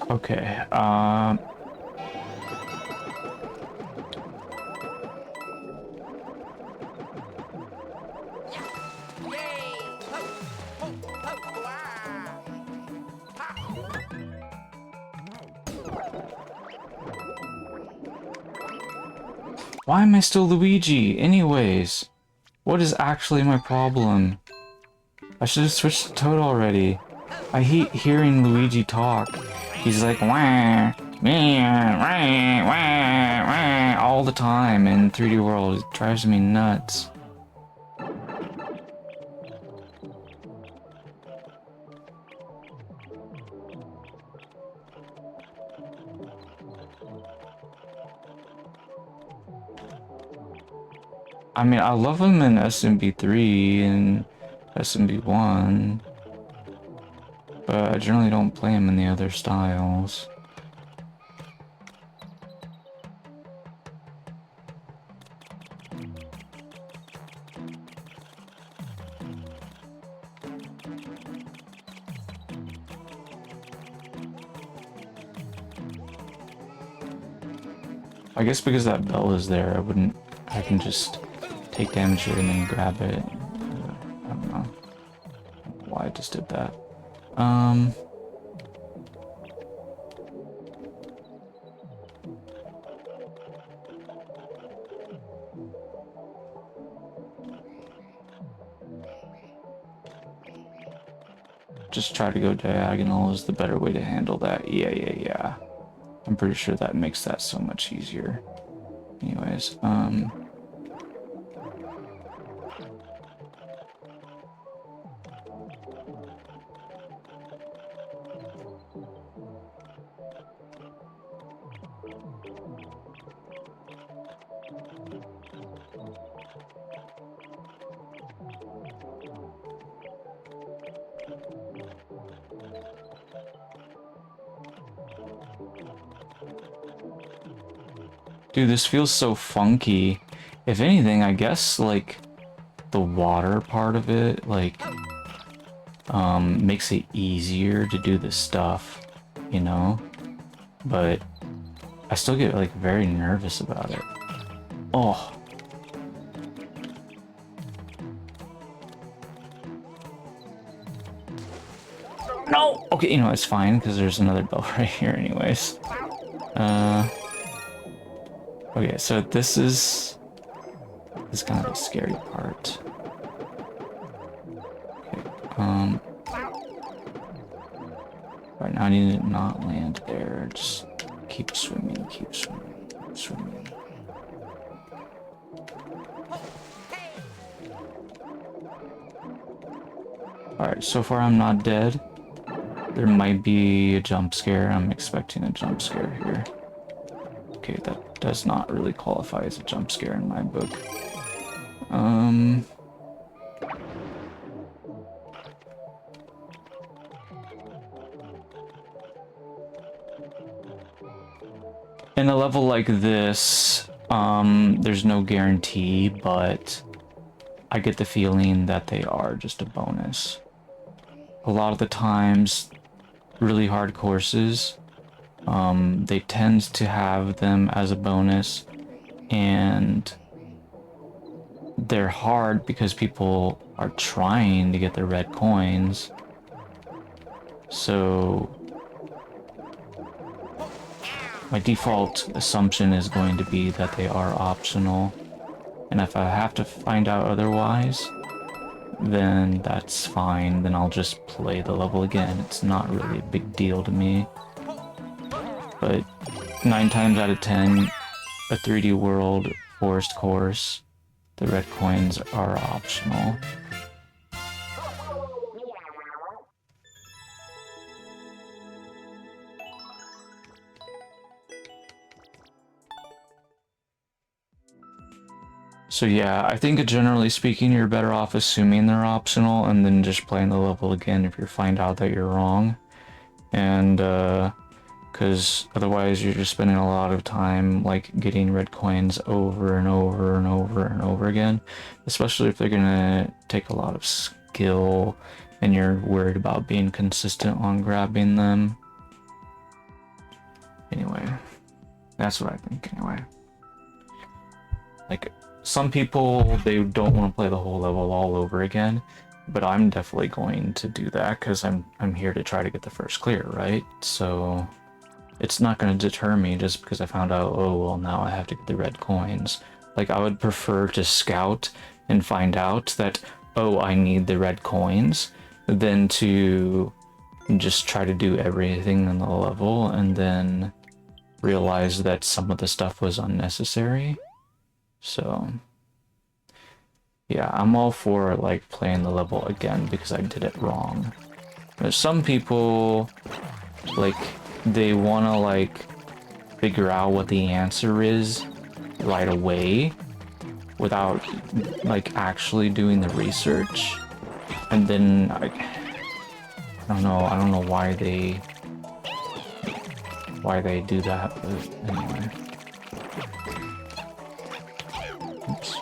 okay, why am I still Luigi? Anyways, what is actually my problem? I should have switched to Toad already. I hate hearing Luigi talk. He's like, wah, wah, wah, wah, wah, all the time in 3D World. It drives me nuts. I mean, I love him in SMB3 and SMB1. But I generally don't play him in the other styles. I guess because that bell is there, I can just take damage here and then grab it. I don't know why I just did that. Just try to go diagonal is the better way to handle that. Yeah. I'm pretty sure that makes that so much easier. Anyways, dude, this feels so funky. If anything, I guess, like, the water part of it, like, makes it easier to do this stuff, you know? But I still get, like, very nervous about it. Oh. No! Okay, you know, it's fine, because there's another bell right here anyways. Okay, so this is kind of a scary part. Okay, right now I need to not land there. Just keep swimming, keep swimming, keep swimming. Alright, so far I'm not dead. There might be a jump scare. I'm expecting a jump scare here. Okay, that does not really qualify as a jump scare in my book. In a level like this, there's no guarantee, but I get the feeling that they are just a bonus. A lot of the times, really hard courses, they tend to have them as a bonus, and they're hard because people are trying to get the red coins. So my default assumption is going to be that they are optional, and if I have to find out otherwise, then that's fine. Then I'll just play the level again. It's not really a big deal to me. But 9 times out of 10, a 3D world forest course, the red coins are optional. So yeah, I think generally speaking, you're better off assuming they're optional and then just playing the level again if you find out that you're wrong. And because otherwise you're just spending a lot of time like getting red coins over and over and over and over again, especially if they're gonna take a lot of skill and you're worried about being consistent on grabbing them. Anyway, that's what I think anyway. Like, some people, they don't want to play the whole level all over again, but I'm definitely going to do that because I'm here to try to get the first clear, right? So it's not going to deter me just because I found out, oh, well, now I have to get the red coins. Like, I would prefer to scout and find out that, oh, I need the red coins, than to just try to do everything in the level and then realize that some of the stuff was unnecessary. So yeah, I'm all for like playing the level again because I did it wrong. There's some people, like, they want to like figure out what the answer is right away without like actually doing the research. And then I don't know why they do that, but anyway. Oops.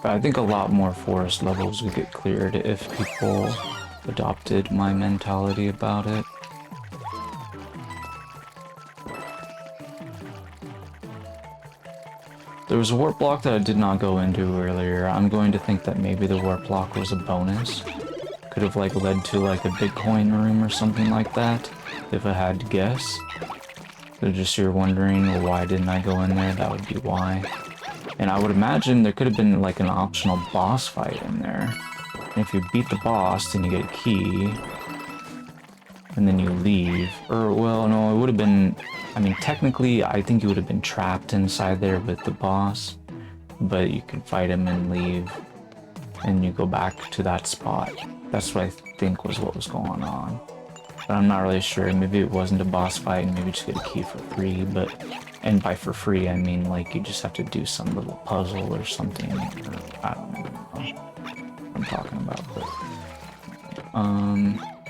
I think a lot more forest levels would get cleared if people adopted my mentality about it. There was a warp block that I did not go into earlier. I'm going to think that maybe the warp block was a bonus. Could have like led to like a Bitcoin room or something like that, if I had to guess. So just you're wondering, well, why didn't I go in there? That would be why. And I would imagine there could have been like an optional boss fight in there. And if you beat the boss, then you get a key. And then you leave. Or, well, no, it would have been... I mean, technically, I think you would have been trapped inside there with the boss. But you can fight him and leave. And you go back to that spot. That's what I think was what was going on. But I'm not really sure. Maybe it wasn't a boss fight and maybe just get a key for free, but... And by for free, I mean, like, you just have to do some little puzzle or something, or I don't even know what I'm talking about, but...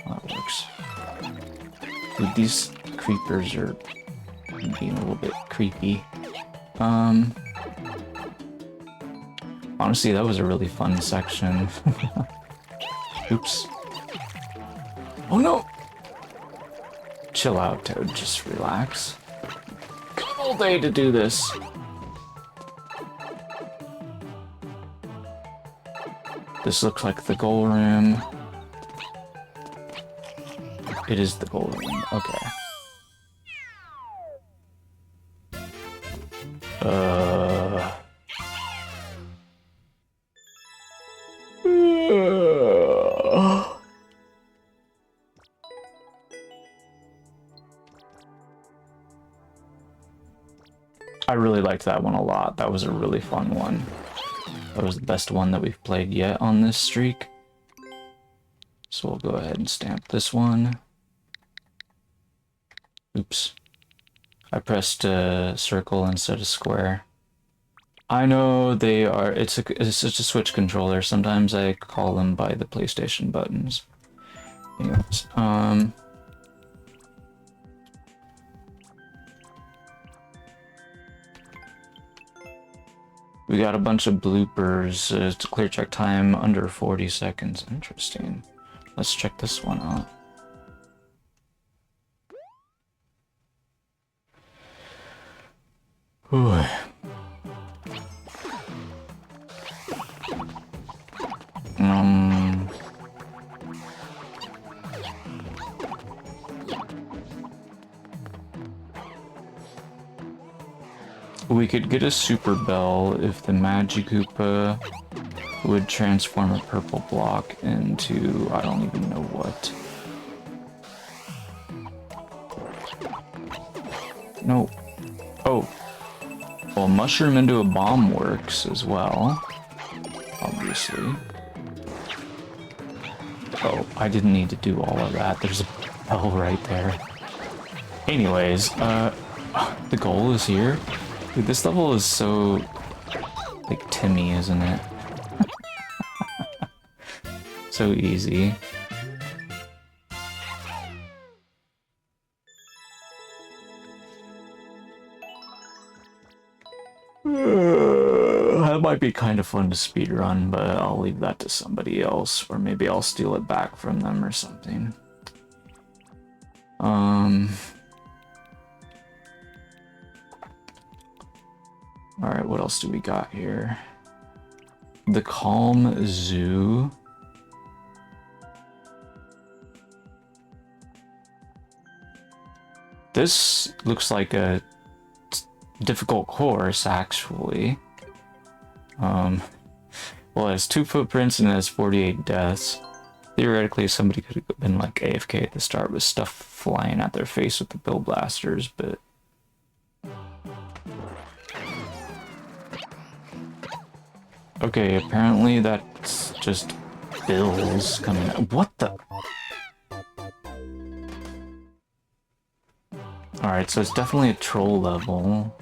that works. Dude, these creepers are being a little bit creepy. Honestly, that was a really fun section. Oops. Oh no! Chill out, Toad, just relax. All day to do this. This looks like the goal room. It is the goal room. Okay. I really liked that one a lot. That was a really fun one. That was the best one that we've played yet on this streak. So we'll go ahead and stamp this one. Oops. I pressed circle instead of square. I know they are, it's just a Switch controller. Sometimes I call them by the PlayStation buttons. Anyways, we got a bunch of bloopers to clear check time under 40 seconds. Interesting. Let's check this one out. Ooh. We could get a Super Bell if the Magikoopa would transform a purple block into I don't even know what. No. Oh. Well, mushroom into a bomb works as well. Obviously. Oh, I didn't need to do all of that. There's a bell right there. Anyways, the goal is here. Dude, this level is so, like, Timmy, isn't it? So easy. That might be kind of fun to speedrun, but I'll leave that to somebody else, or maybe I'll steal it back from them or something. Alright, what else do we got here? The Calm Zoo. This looks like a difficult course, actually. Well, it has 2 footprints and it has 48 deaths. Theoretically, somebody could have been like AFK at the start with stuff flying at their face with the bill blasters, but... Okay, apparently that's just bills coming out. What the? Alright, so it's definitely a troll level.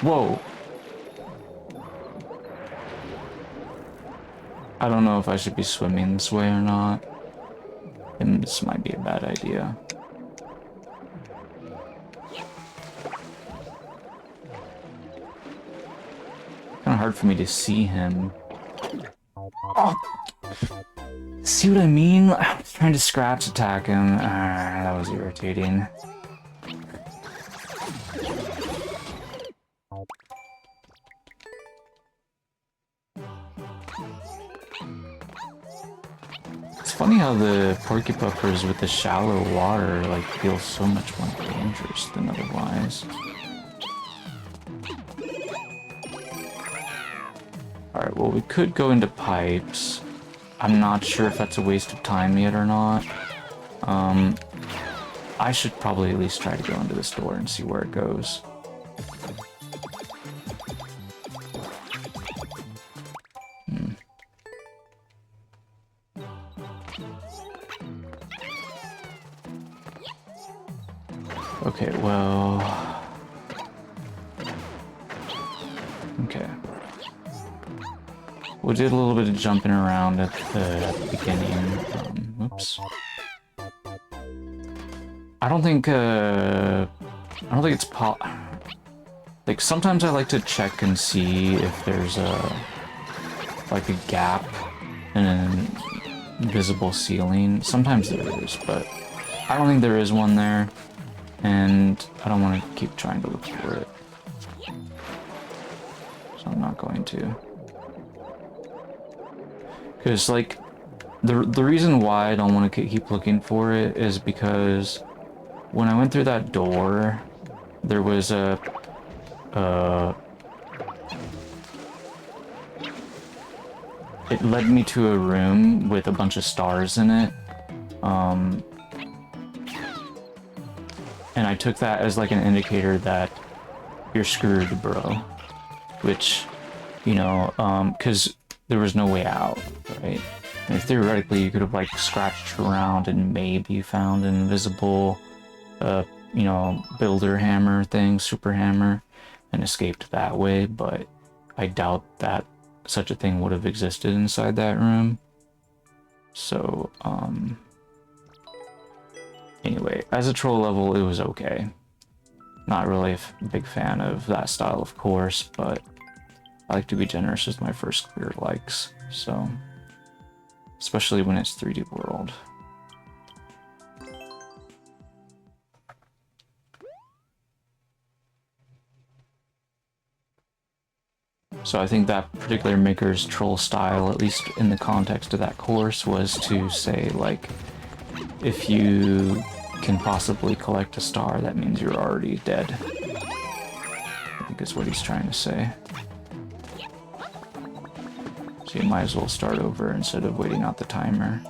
Whoa. I don't know if I should be swimming this way or not. And this might be a bad idea. Kind of hard for me to see him. Oh! See what I mean? I was trying to scratch attack him. That was irritating. It's funny how the porcupines with the shallow water like feel so much more dangerous than otherwise. Alright, well we could go into pipes. I'm not sure if that's a waste of time yet or not. I should probably at least try to go into this door and see where it goes. Okay, well... Okay. We did a little bit of jumping around at the beginning. Oops. I don't think it's like, sometimes I like to check and see if there's like a gap in an invisible ceiling. Sometimes there is, but I don't think there is one there. And I don't want to keep trying to look for it. So I'm not going to. Because, like, the reason why I don't want to keep looking for it is because when I went through that door, there was it led me to a room with a bunch of stars in it. And I took that as like an indicator that you're screwed, bro. Which, you know, because there was no way out, right? And theoretically, you could have like scratched around and maybe found an invisible, you know, builder hammer thing, super hammer, and escaped that way. But I doubt that such a thing would have existed inside that room. So, anyway, as a troll level, it was okay. Not really a big fan of that style, of course, but I like to be generous with my first clear likes, so... Especially when it's 3D World. So I think that particular maker's troll style, at least in the context of that course, was to say, like, if you can possibly collect a star, that means you're already dead. I think is what he's trying to say. So you might as well start over instead of waiting out the timer.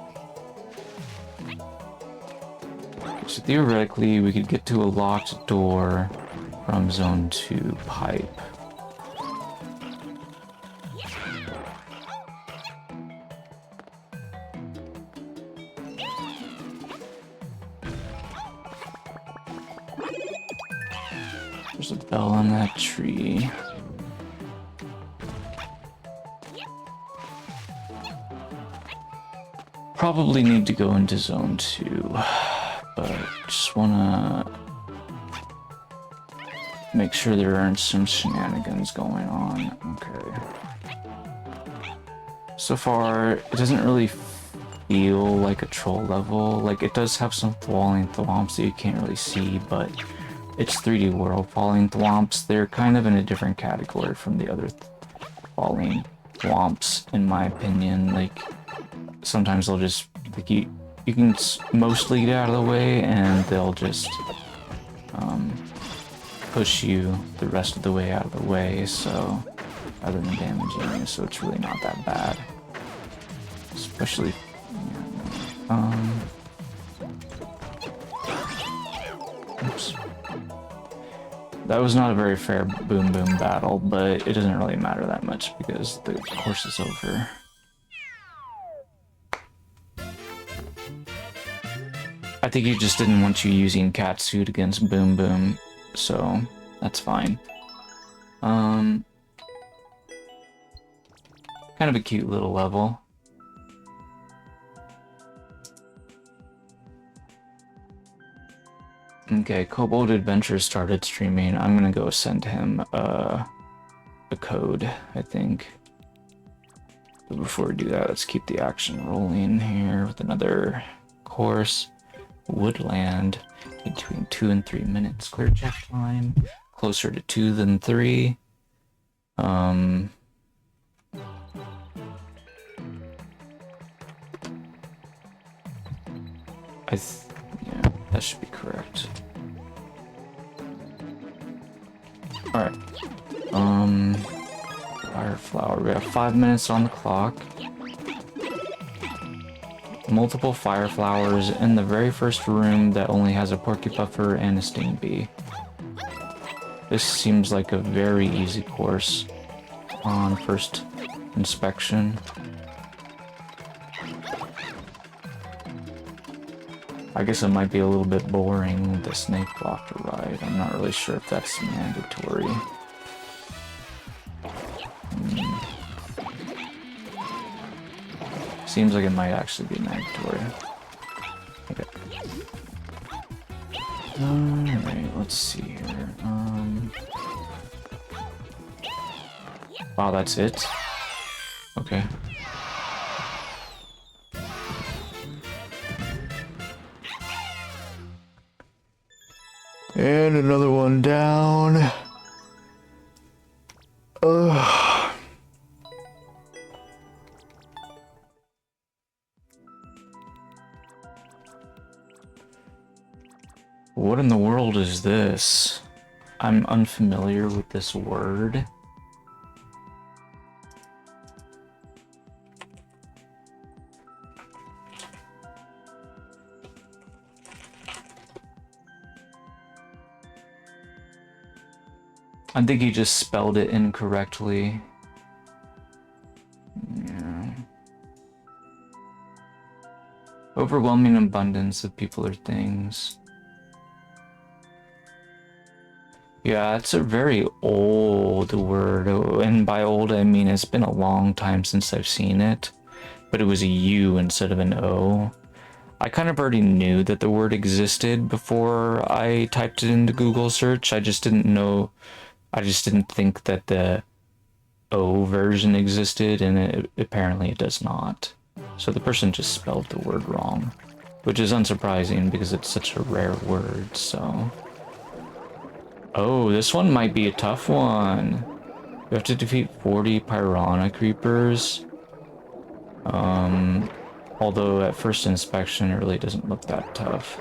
Okay, so theoretically, we could get to a locked door from Zone 2 pipe. There's a bell on that tree. Probably need to go into Zone 2, but just wanna make sure there aren't some shenanigans going on. Okay. So far, it doesn't really feel like a troll level. Like, it does have some falling thwomps that you can't really see, but it's 3D World. Falling thwomps, they're kind of in a different category from the other falling thwomps, in my opinion. Like, sometimes they'll just, like, you can mostly get out of the way, and they'll just push you the rest of the way out of the way, so rather than damaging you, so it's really not that bad. Especially, oops. That was not a very fair boom boom battle, but it doesn't really matter that much because the course is over. I think he just didn't want you using catsuit against boom boom, so that's fine. Kind of a cute little level. Okay, Kobold Adventures started streaming. I'm gonna go send him a code, I think. But before we do that, let's keep the action rolling here with another course. Woodland, between 2 and 3 minutes. Clear check time, closer to 2 than 3. Yeah, that should be correct. Alright. Fire flower. We have 5 minutes on the clock. Multiple fire flowers in the very first room that only has a porcupuffer and a sting bee. This seems like a very easy course on first inspection. I guess it might be a little bit boring with the snake block to ride. I'm not really sure if that's mandatory. Seems like it might actually be mandatory. Okay. Alright, let's see here. Wow, that's it? Okay. And another one down. Ugh. What in the world is this? I'm unfamiliar with this word. I think he just spelled it incorrectly. Yeah. Overwhelming abundance of people or things. Yeah, it's a very old word, and by old I mean it's been a long time since I've seen it, but it was a U instead of an O. I kind of already knew that the word existed before I typed it into Google search. I just didn't think that the O version existed, and apparently it does not. So the person just spelled the word wrong, which is unsurprising because it's such a rare word, so... Oh, this one might be a tough one. You have to defeat 40 Piranha creepers. Although at first inspection it really doesn't look that tough.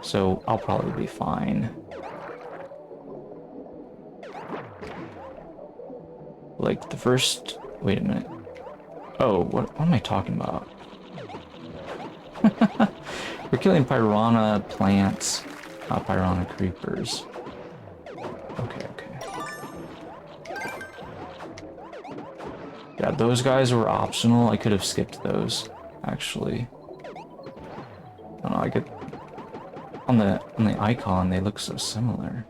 So I'll probably be fine. Like the first... Wait a minute. Oh, what am I talking about? We're killing Piranha plants, not Piranha creepers. Okay. Yeah, those guys were optional. I could have skipped those, actually. I don't know, I could... On the icon, they look so similar.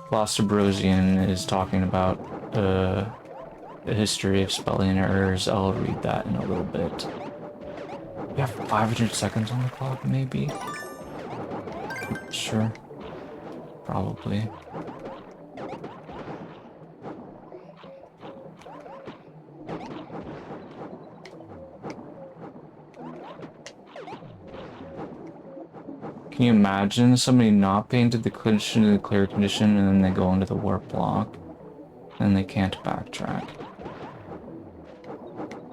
Lostobrosian is talking about the history of spelling errors. I'll read that in a little bit. We have 500 seconds on the clock, maybe? Sure. Probably. Can you imagine somebody not painted the condition to the clear condition and then they go into the warp block and they can't backtrack?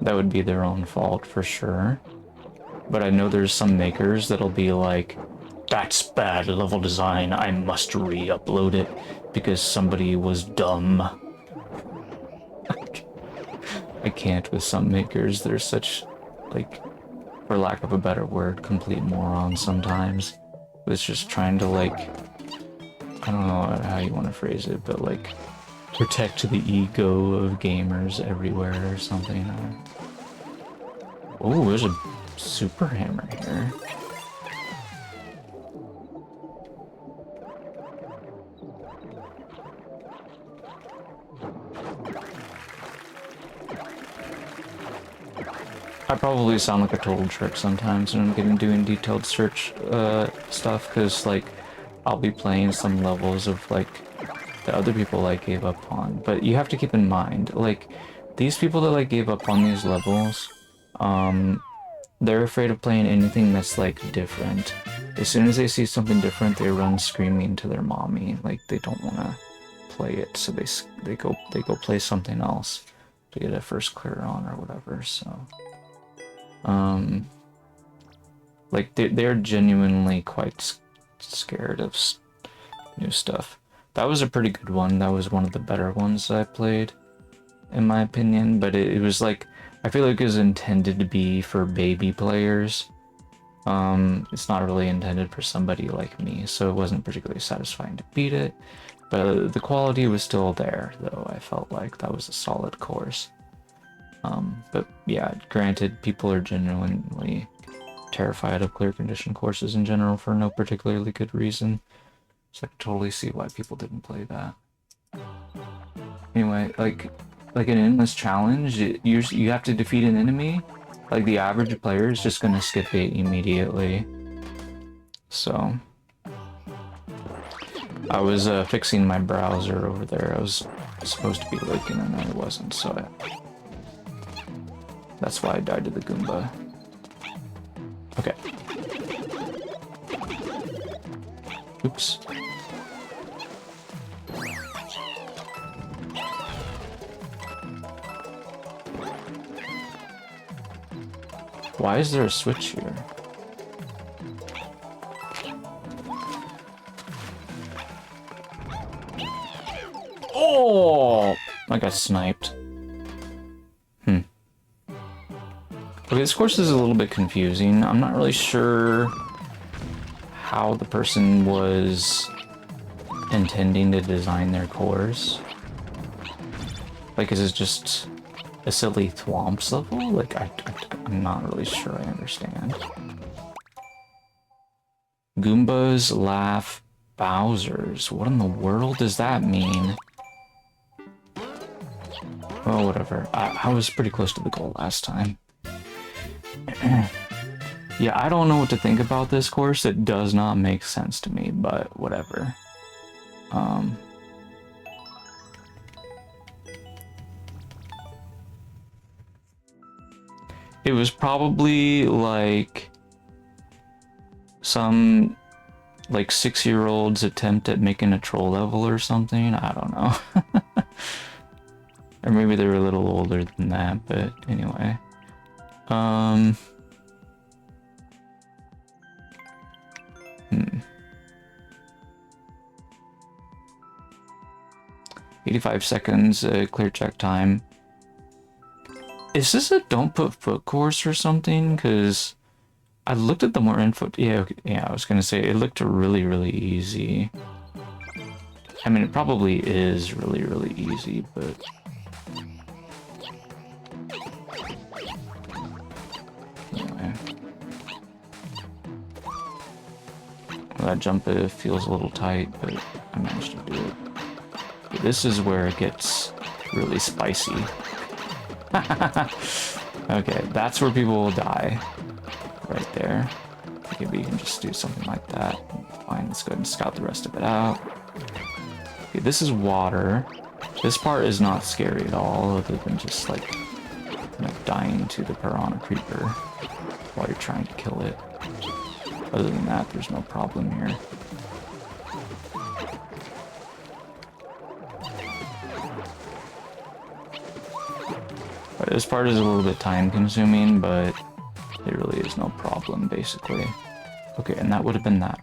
That would be their own fault for sure. But I know there's some makers that'll be like, That's bad level design. I must re-upload it because somebody was dumb. I can't with some makers. They're such, like, for lack of a better word, complete morons sometimes. It's just trying to, like, I don't know how you want to phrase it, but, like, protect the ego of gamers everywhere or something. Oh, there's a super hammer here. I probably sound like a total trick sometimes when I'm doing detailed search stuff, because, like, I'll be playing some levels of, like, that other people, like, gave up on. But you have to keep in mind, like, these people that, like, gave up on these levels, they're afraid of playing anything that's, like, different. As soon as they see something different, they run screaming to their mommy, like, they don't want to play it, so they go play something else to get a first clear on or whatever, so... like, they're genuinely quite scared of new stuff. That was a pretty good one. That was one of the better ones I played, in my opinion, but it was like, I feel like it was intended to be for baby players. It's not really intended for somebody like me, so it wasn't particularly satisfying to beat it, but the quality was still there, though. I felt like that was a solid course. But yeah, granted, people are genuinely terrified of clear condition courses in general for no particularly good reason. So I can totally see why people didn't play that. Anyway, like an endless challenge, you have to defeat an enemy. Like, the average player is just gonna skip it immediately. So I was fixing my browser over there. I was supposed to be looking and I wasn't, so that's why I died to the Goomba. Okay. Oops. Why is there a switch here? Oh! I got sniped. Okay, this course is a little bit confusing. I'm not really sure how the person was intending to design their course. Like, is it just a silly Thwomps level? Like, I'm not really sure I understand. Goombas laugh Bowsers. What in the world does that mean? Oh, whatever. I was pretty close to the goal last time. Yeah, I don't know what to think about this course. It does not make sense to me, but whatever. It was probably like some like 6-year-old's attempt at making a troll level or something. I don't know. Or maybe they were a little older than that, but anyway. 85 seconds, clear check time. Is this a don't put foot course or something? Because I looked at the more info. Yeah, okay, yeah, I was gonna say it looked really, really easy. I mean, it probably is really, really easy, but anyway. Well, that jump feels a little tight, but I managed to do it. But this is where it gets really spicy. Okay, that's where people will die. Right there. Okay, but you can just do something like that. Fine, let's go ahead and scout the rest of it out. Okay, this is water. This part is not scary at all, other than just like dying to the Piranha creeper while you're trying to kill it. Other than that, there's no problem here. This part is a little bit time consuming, but it really is no problem, basically. Okay, and that would have been that.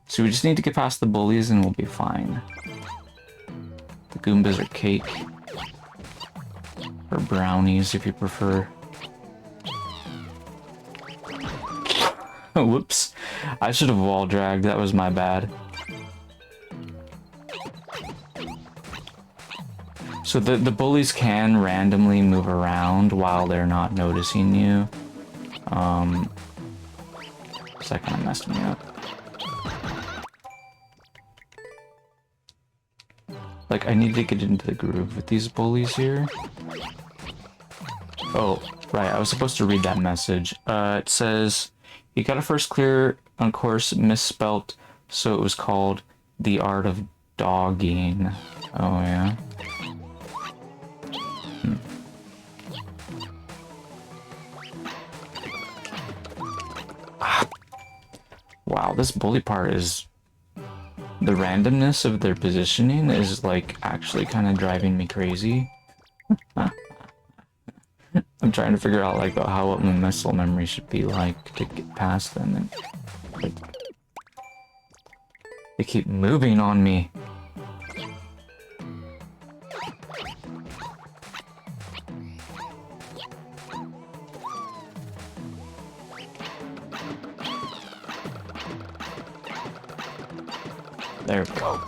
So we just need to get past the bullies and we'll be fine. The Goombas are cake. Or brownies, if you prefer. Whoops. I should have wall dragged, that was my bad. So the bullies can randomly move around while they're not noticing you. So that kind of messed me up. Like, I need to get into the groove with these bullies here. Oh, right, I was supposed to read that message. It says, you got a first clear on course misspelt, so it was called The Art of Dogging. Oh, yeah. Wow, this bully part is... The randomness of their positioning is, like, actually kind of driving me crazy. I'm trying to figure out, like, how what my muscle memory should be like to get past them, and... like, they keep moving on me. There we go.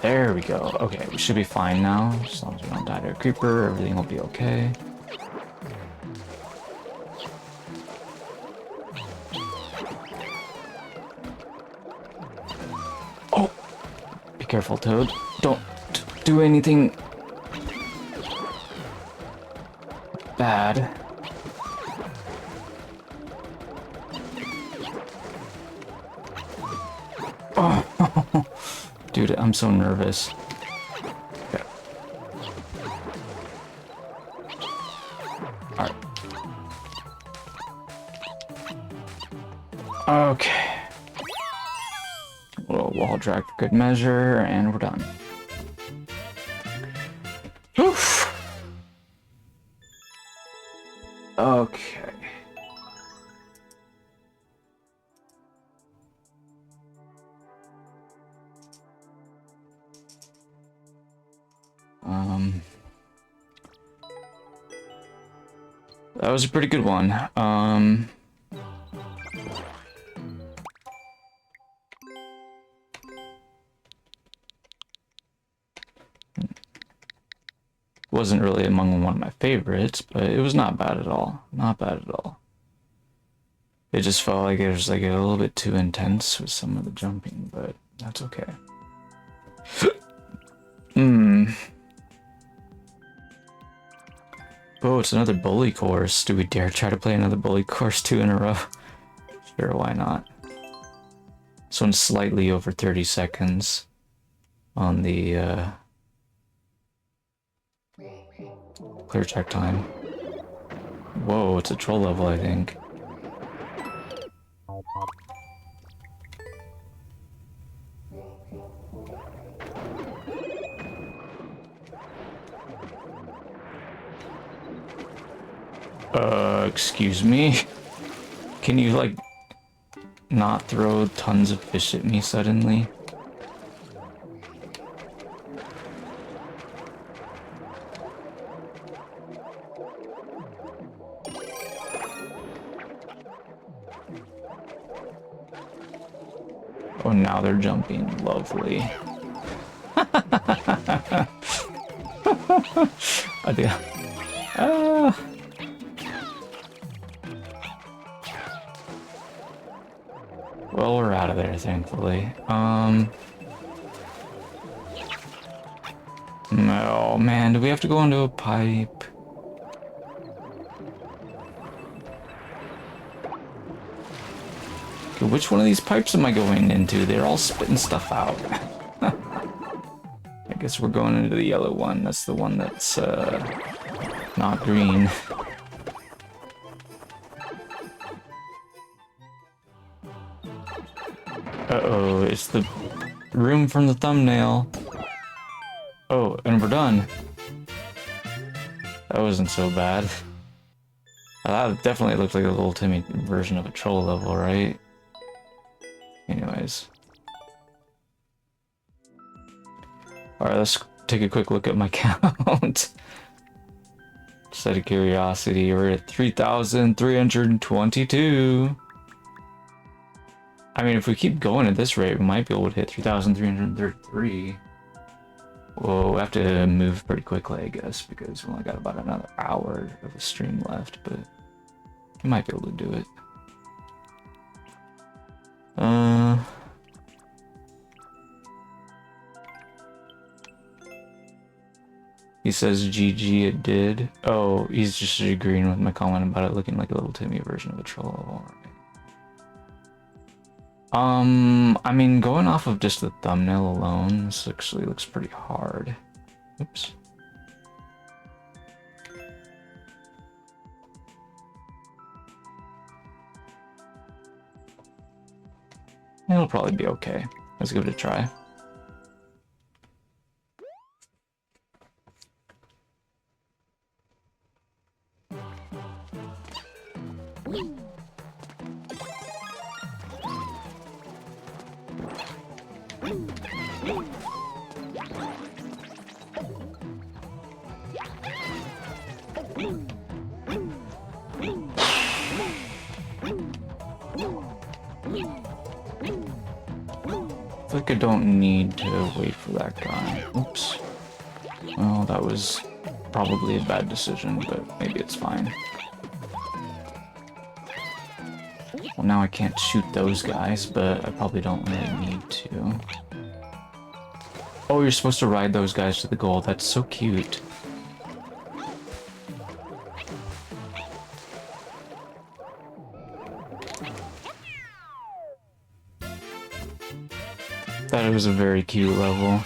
There we go. Okay, we should be fine now. As long as we don't die to a creeper, everything will be okay. Oh! Be careful, Toad. Don't do anything bad. Oh, dude, I'm so nervous. Okay. Alright. Okay. A little wall drag for good measure, and we're done. Oof. Okay. That was a pretty good one. Wasn't really among one of my favorites, but it was not bad at all. Not bad at all. It just felt like it was like a little bit too intense with some of the jumping, but that's okay. Oh, it's another bully course. Do we dare try to play another bully course 2 in a row? Sure, why not? This one's slightly over 30 seconds on the clear check time. Whoa, it's a troll level, I think. Excuse me? Can you, like, not throw tons of fish at me suddenly? Oh, now they're jumping. Lovely. I do. Well, we're out of there, thankfully. Oh man, do we have to go into a pipe? Okay, which one of these pipes am I going into? They're all spitting stuff out. I guess we're going into the yellow one. That's the one that's, not green. Uh-oh, it's the room from the thumbnail. Oh, and we're done. That wasn't so bad. That definitely looked like a little Timmy version of a troll level, right? Anyways. Alright, let's take a quick look at my count. Just out of curiosity, we're at 3,322. I mean, if we keep going at this rate, we might be able to hit 3,333. Well, we have to move pretty quickly, I guess, because we only got about another hour of the stream left, but we might be able to do it. He says GG it did. Oh, he's just agreeing with my comment about it looking like a little Timmy version of a troll. I mean, going off of just the thumbnail alone, this actually looks pretty hard. Oops. It'll probably be okay. Let's give it a try. I feel like I don't need to wait for that guy. Oops. Well, that was probably a bad decision, but maybe it's fine. Well, now I can't shoot those guys, but I probably don't really need to. Oh, you're supposed to ride those guys to the goal. That's so cute. That was a very cute level.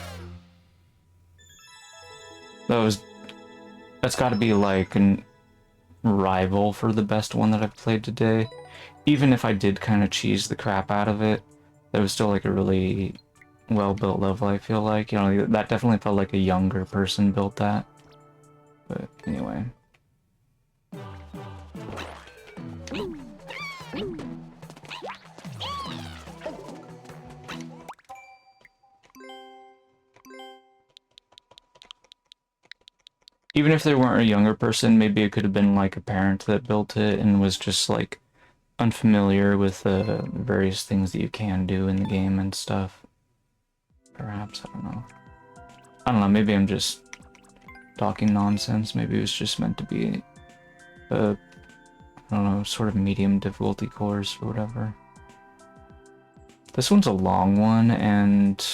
That's got to be like a rival for the best one that I've played today. Even if I did kind of cheese the crap out of it, that was still like a really well-built level, I feel like. You know, that definitely felt like a younger person built that. But anyway. Even if they weren't a younger person, maybe it could have been like a parent that built it and was just like unfamiliar with the various things that you can do in the game and stuff. Perhaps, I don't know. I don't know, maybe I'm just talking nonsense. Maybe it was just meant to be a, I don't know, sort of medium difficulty course or whatever. This one's a long one and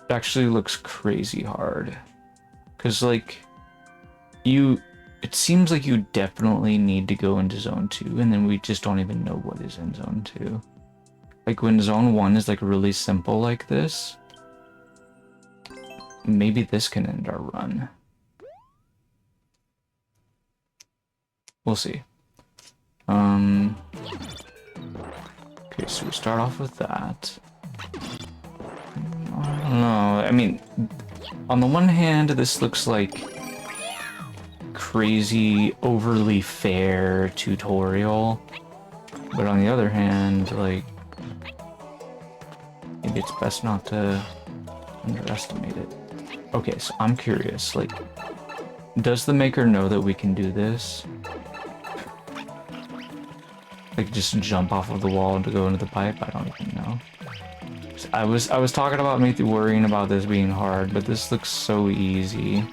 it actually looks crazy hard. Because, like, it seems like you definitely need to go into Zone 2, and then we just don't even know what is in Zone 2. Like, when Zone 1 is, like, really simple like this, maybe this can end our run. We'll see. Okay, so we start off with that. I don't know, I mean... On the one hand, this looks like crazy, overly fair tutorial, but on the other hand, like, maybe it's best not to underestimate it. Okay, so I'm curious, like, does the maker know that we can do this? Like, just jump off of the wall to go into the pipe? I don't even know. I was talking about me worrying about this being hard, but this looks so easy.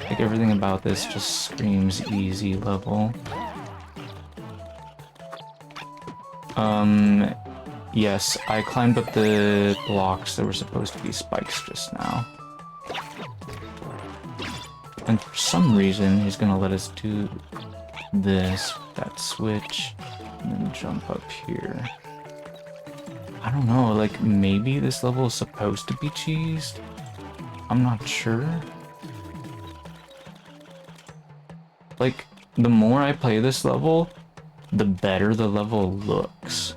Like everything about this just screams easy level. Yes, I climbed up the blocks that were supposed to be spikes just now. And for some reason, he's gonna let us do this, that switch, and then jump up here. I don't know, like, maybe this level is supposed to be cheesed? I'm not sure. Like, the more I play this level, the better the level looks.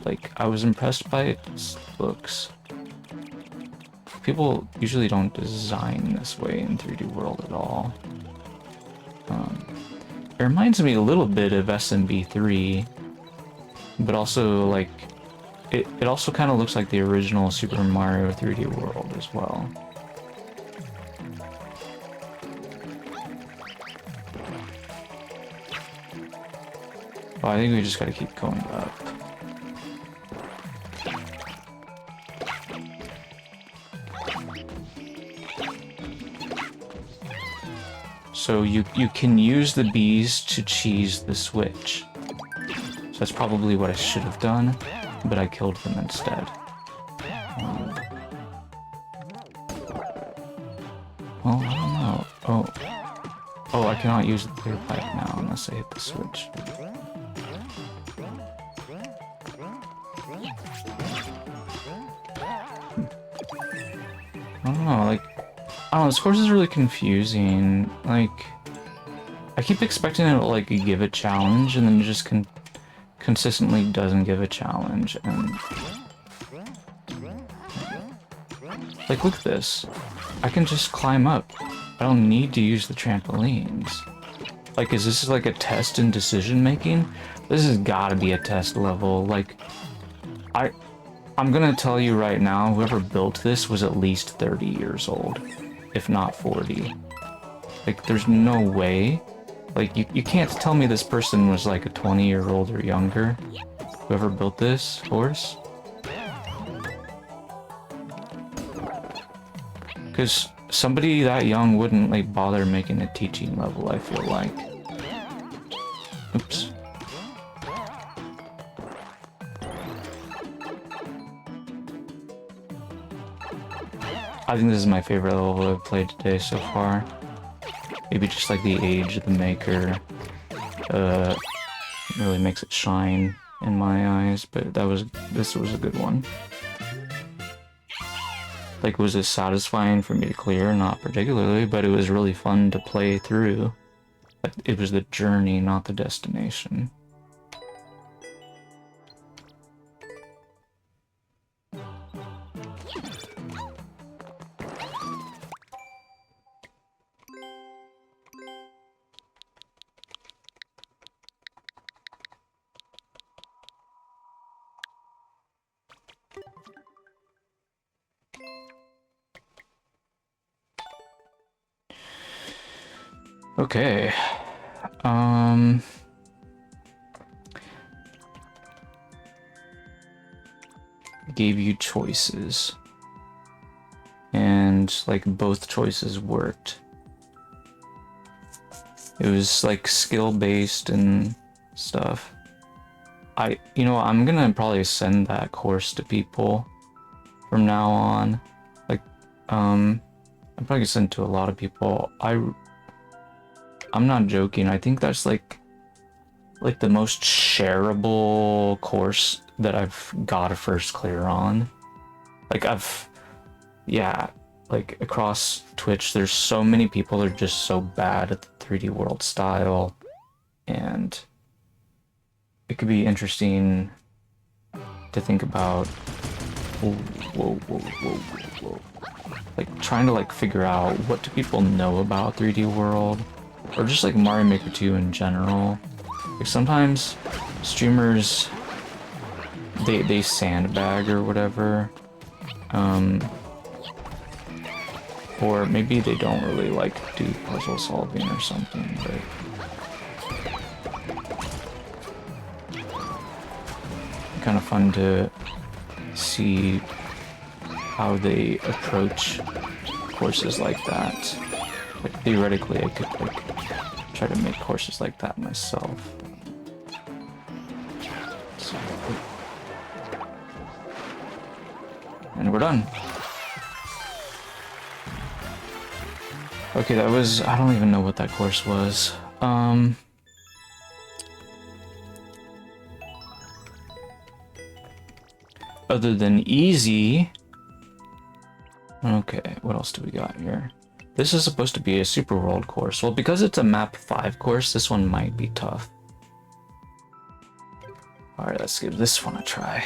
Like, I was impressed by its looks. People usually don't design this way in 3D World at all. It reminds me a little bit of SMB3, but also like it also kind of looks like the original Super Mario 3D World as well. Oh, I think we just gotta keep going up. So you can use the bees to cheese the switch. So that's probably what I should have done, but I killed them instead. Well, I don't know. Oh, I cannot use the clear pipe now unless I hit the switch. I don't know, like, I don't know, this course is really confusing. Like, I keep expecting it to, like, give a challenge, and then it just consistently doesn't give a challenge, and... Like, look at this. I can just climb up. I don't need to use the trampolines. Like, is this like a test in decision-making? This has gotta be a test level. Like, I'm gonna tell you right now, whoever built this was at least 30 years old, if not 40. Like, there's no way. Like, you can't tell me this person was like a 20-year-old or younger, whoever built this course. Because somebody that young wouldn't, like, bother making a teaching level, I feel like. Oops. I think this is my favorite level I've played today so far. Maybe just like the age of the maker really makes it shine in my eyes, but this was a good one. Like, was it satisfying for me to clear? Not particularly, but it was really fun to play through. It was the journey, not the destination. Okay. Gave you choices. And, like, both choices worked. It was, like, skill-based and stuff. You know, I'm gonna probably send that course to people from now on. Like, I'm probably gonna send it to a lot of people. I'm not joking. I think that's like the most shareable course that I've got a first clear on. Like, yeah, like, across Twitch, there's so many people that are just so bad at the 3D World style, and it could be interesting to think about. Whoa. Like, trying to, like, figure out what do people know about 3D World, or just like Mario Maker 2 in general. Like, sometimes streamers, they sandbag or whatever, or maybe they don't really like do puzzle solving or something, but kind of fun to see how they approach courses like that. Like, theoretically, I could, like, try to make courses like that myself. So, and we're done. Okay, that was... I don't even know what that course was. Other than easy... Okay, what else do we got here? This is supposed to be a Super World course. Well, because it's a map 5 course, this one might be tough. Alright, let's give this one a try.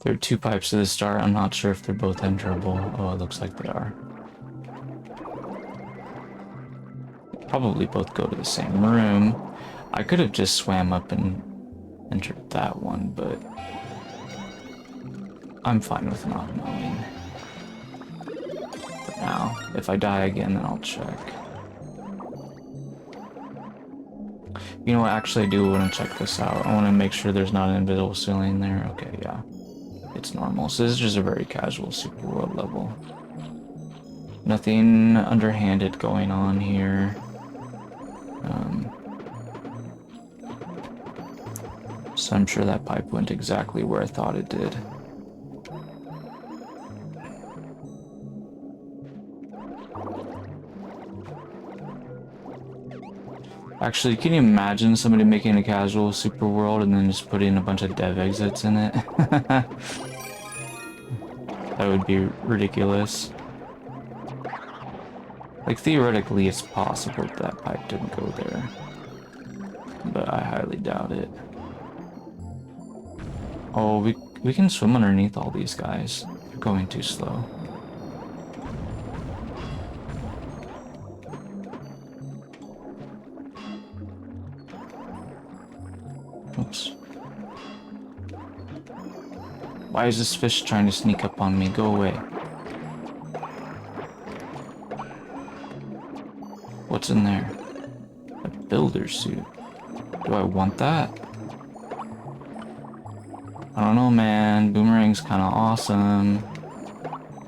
There are 2 pipes to the start. I'm not sure if they're both enterable. Oh, it looks like they are. Probably both go to the same room. I could have just swam up and entered that one, but I'm fine with not knowing. For now, if I die again, then I'll check. You know what, actually I do want to check this out. I want to make sure there's not an invisible ceiling there. Okay, yeah. It's normal. So this is just a very casual Super World level. Nothing underhanded going on here. So I'm sure that pipe went exactly where I thought it did. Actually, can you imagine somebody making a casual Super World and then just putting a bunch of dev exits in it? That would be ridiculous. Like, theoretically, it's possible that pipe didn't go there. But I highly doubt it. Oh, we can swim underneath all these guys. They're going too slow. Oops. Why is this fish trying to sneak up on me? Go away. What's in there? A builder suit. Do I want that? I don't know, man. Boomerang's kind of awesome.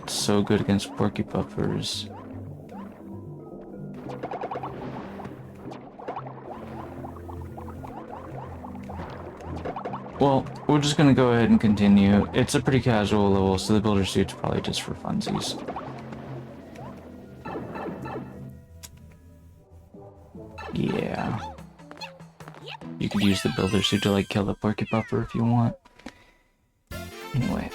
It's so good against porcupeffers. Well, we're just gonna go ahead and continue. It's a pretty casual level, so the builder suit's probably just for funsies. Yeah. You could use the builder suit to, like, kill the porcupeffer if you want. Anyway.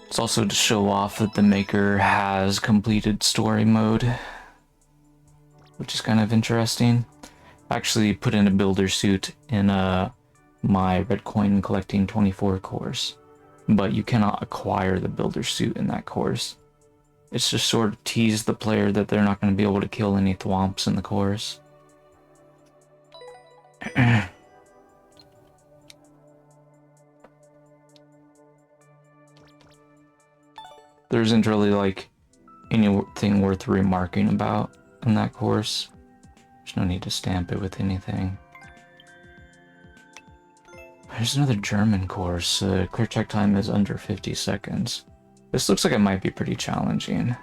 It's also to show off that the maker has completed story mode, which is kind of interesting. Actually put in a builder suit in my red coin collecting 24 course, but you cannot acquire the builder suit in that course. It's just sort of tease the player that they're not going to be able to kill any thwomps in the course. There isn't really, like, anything worth remarking about in that course. There's no need to stamp it with anything. There's another German course. Clear check time is under 50 seconds. This looks like it might be pretty challenging.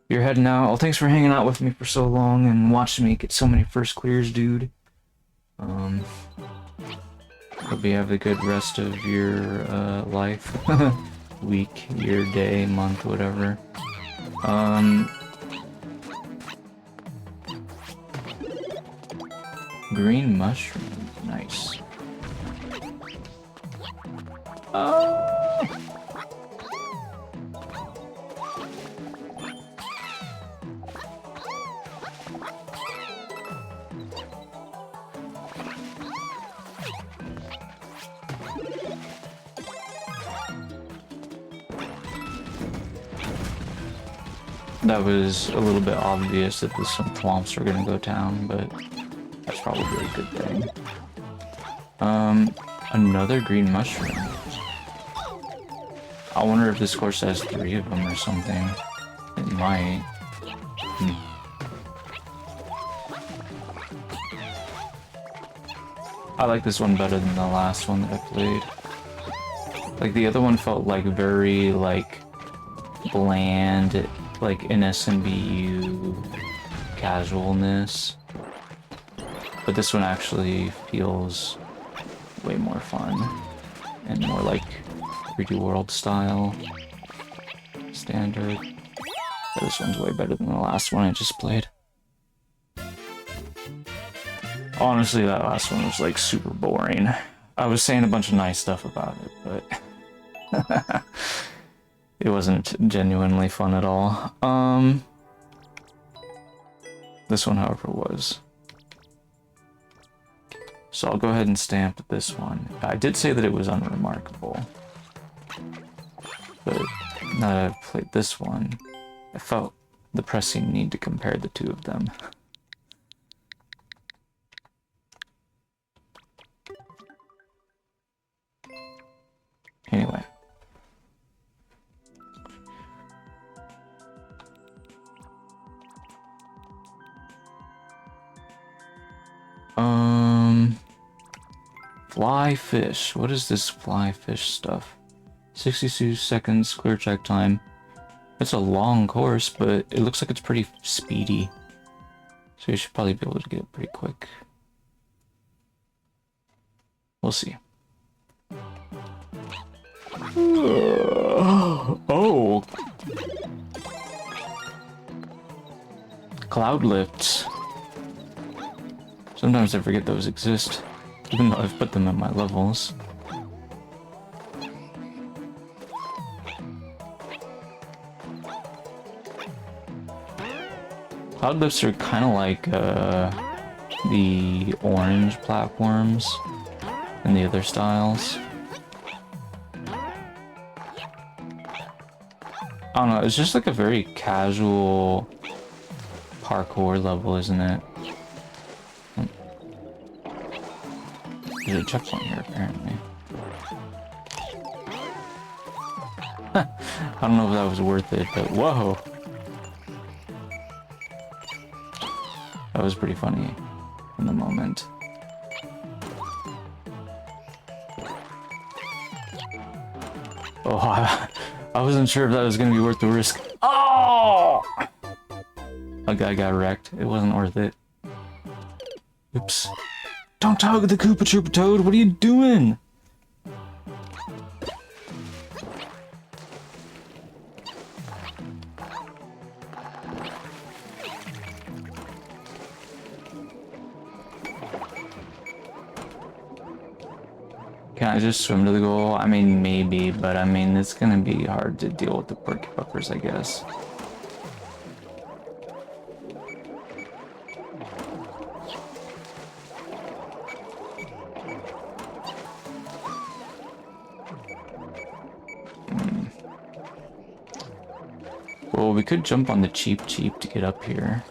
You're heading out. Well, thanks for hanging out with me for so long and watching me get so many first clears, dude. Hope you have a good rest of your life. Week, year, day, month, whatever. Green mushroom. Nice. Oh! That was a little bit obvious that some thwomps are gonna go down, but that's probably a good thing. Another green mushroom. I wonder if this course has 3 of them or something. It might. I like this one better than the last one that I played. Like, the other one felt like very, like, bland, like NSMBU casualness. But this one actually feels way more fun and more like 3D World style standard. But this one's way better than the last one I just played. Honestly, that last one was like super boring. I was saying a bunch of nice stuff about it, but it wasn't genuinely fun at all. This one, however, was. So I'll go ahead and stamp this one. I did say that it was unremarkable. But now that I've played this one, I felt the pressing need to compare the two of them. Anyway. Fly fish. What is this fly fish stuff? 62 seconds clear check time. It's a long course, but it looks like it's pretty speedy. So you should probably be able to get it pretty quick. We'll see. Oh! Cloud lifts. Sometimes I forget those exist, even though I've put them in my levels. Cloud lifts are kind of like the orange platforms and the other styles. I don't know, it's just like a very casual parkour level, isn't it? There's a checkpoint here, apparently. I don't know if that was worth it, but whoa! That was pretty funny in the moment. Oh, I wasn't sure if that was going to be worth the risk. Oh! A guy got wrecked. It wasn't worth it. Oops. Don't tug the Koopa Troopa Toad! What are you doing? Can I just swim to the goal? I mean, maybe, but I mean, it's gonna be hard to deal with the porky puffers, I guess. Well, we could jump on the cheap to get up here.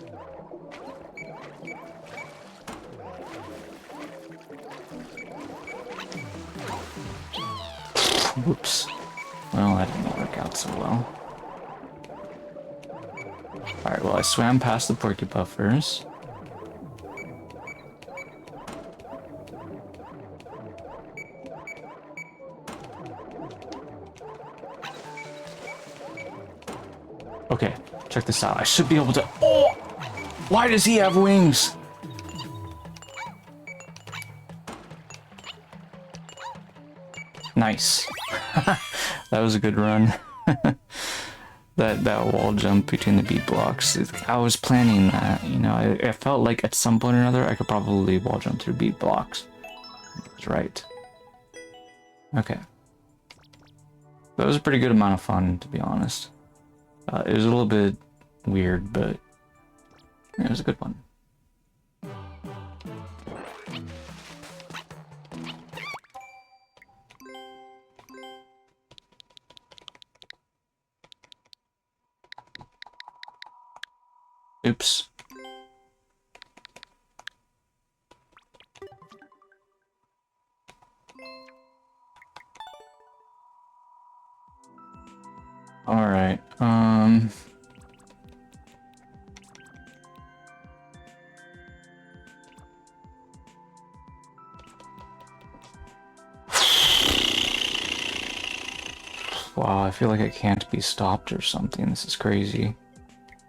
Whoops. Well, that didn't work out so well. Alright, well, I swam past the porky puffers. Okay, check this out. I should be able to... Oh! Why does he have wings? Nice. That was a good run. that wall jump between the beat blocks. I was planning that, you know. I felt like at some point or another I could probably wall jump through beat blocks. That's right. Okay. That was a pretty good amount of fun, to be honest. It was a little bit weird, but it was a good one. Oops. All right. Wow, I feel like I can't be stopped or something. This is crazy.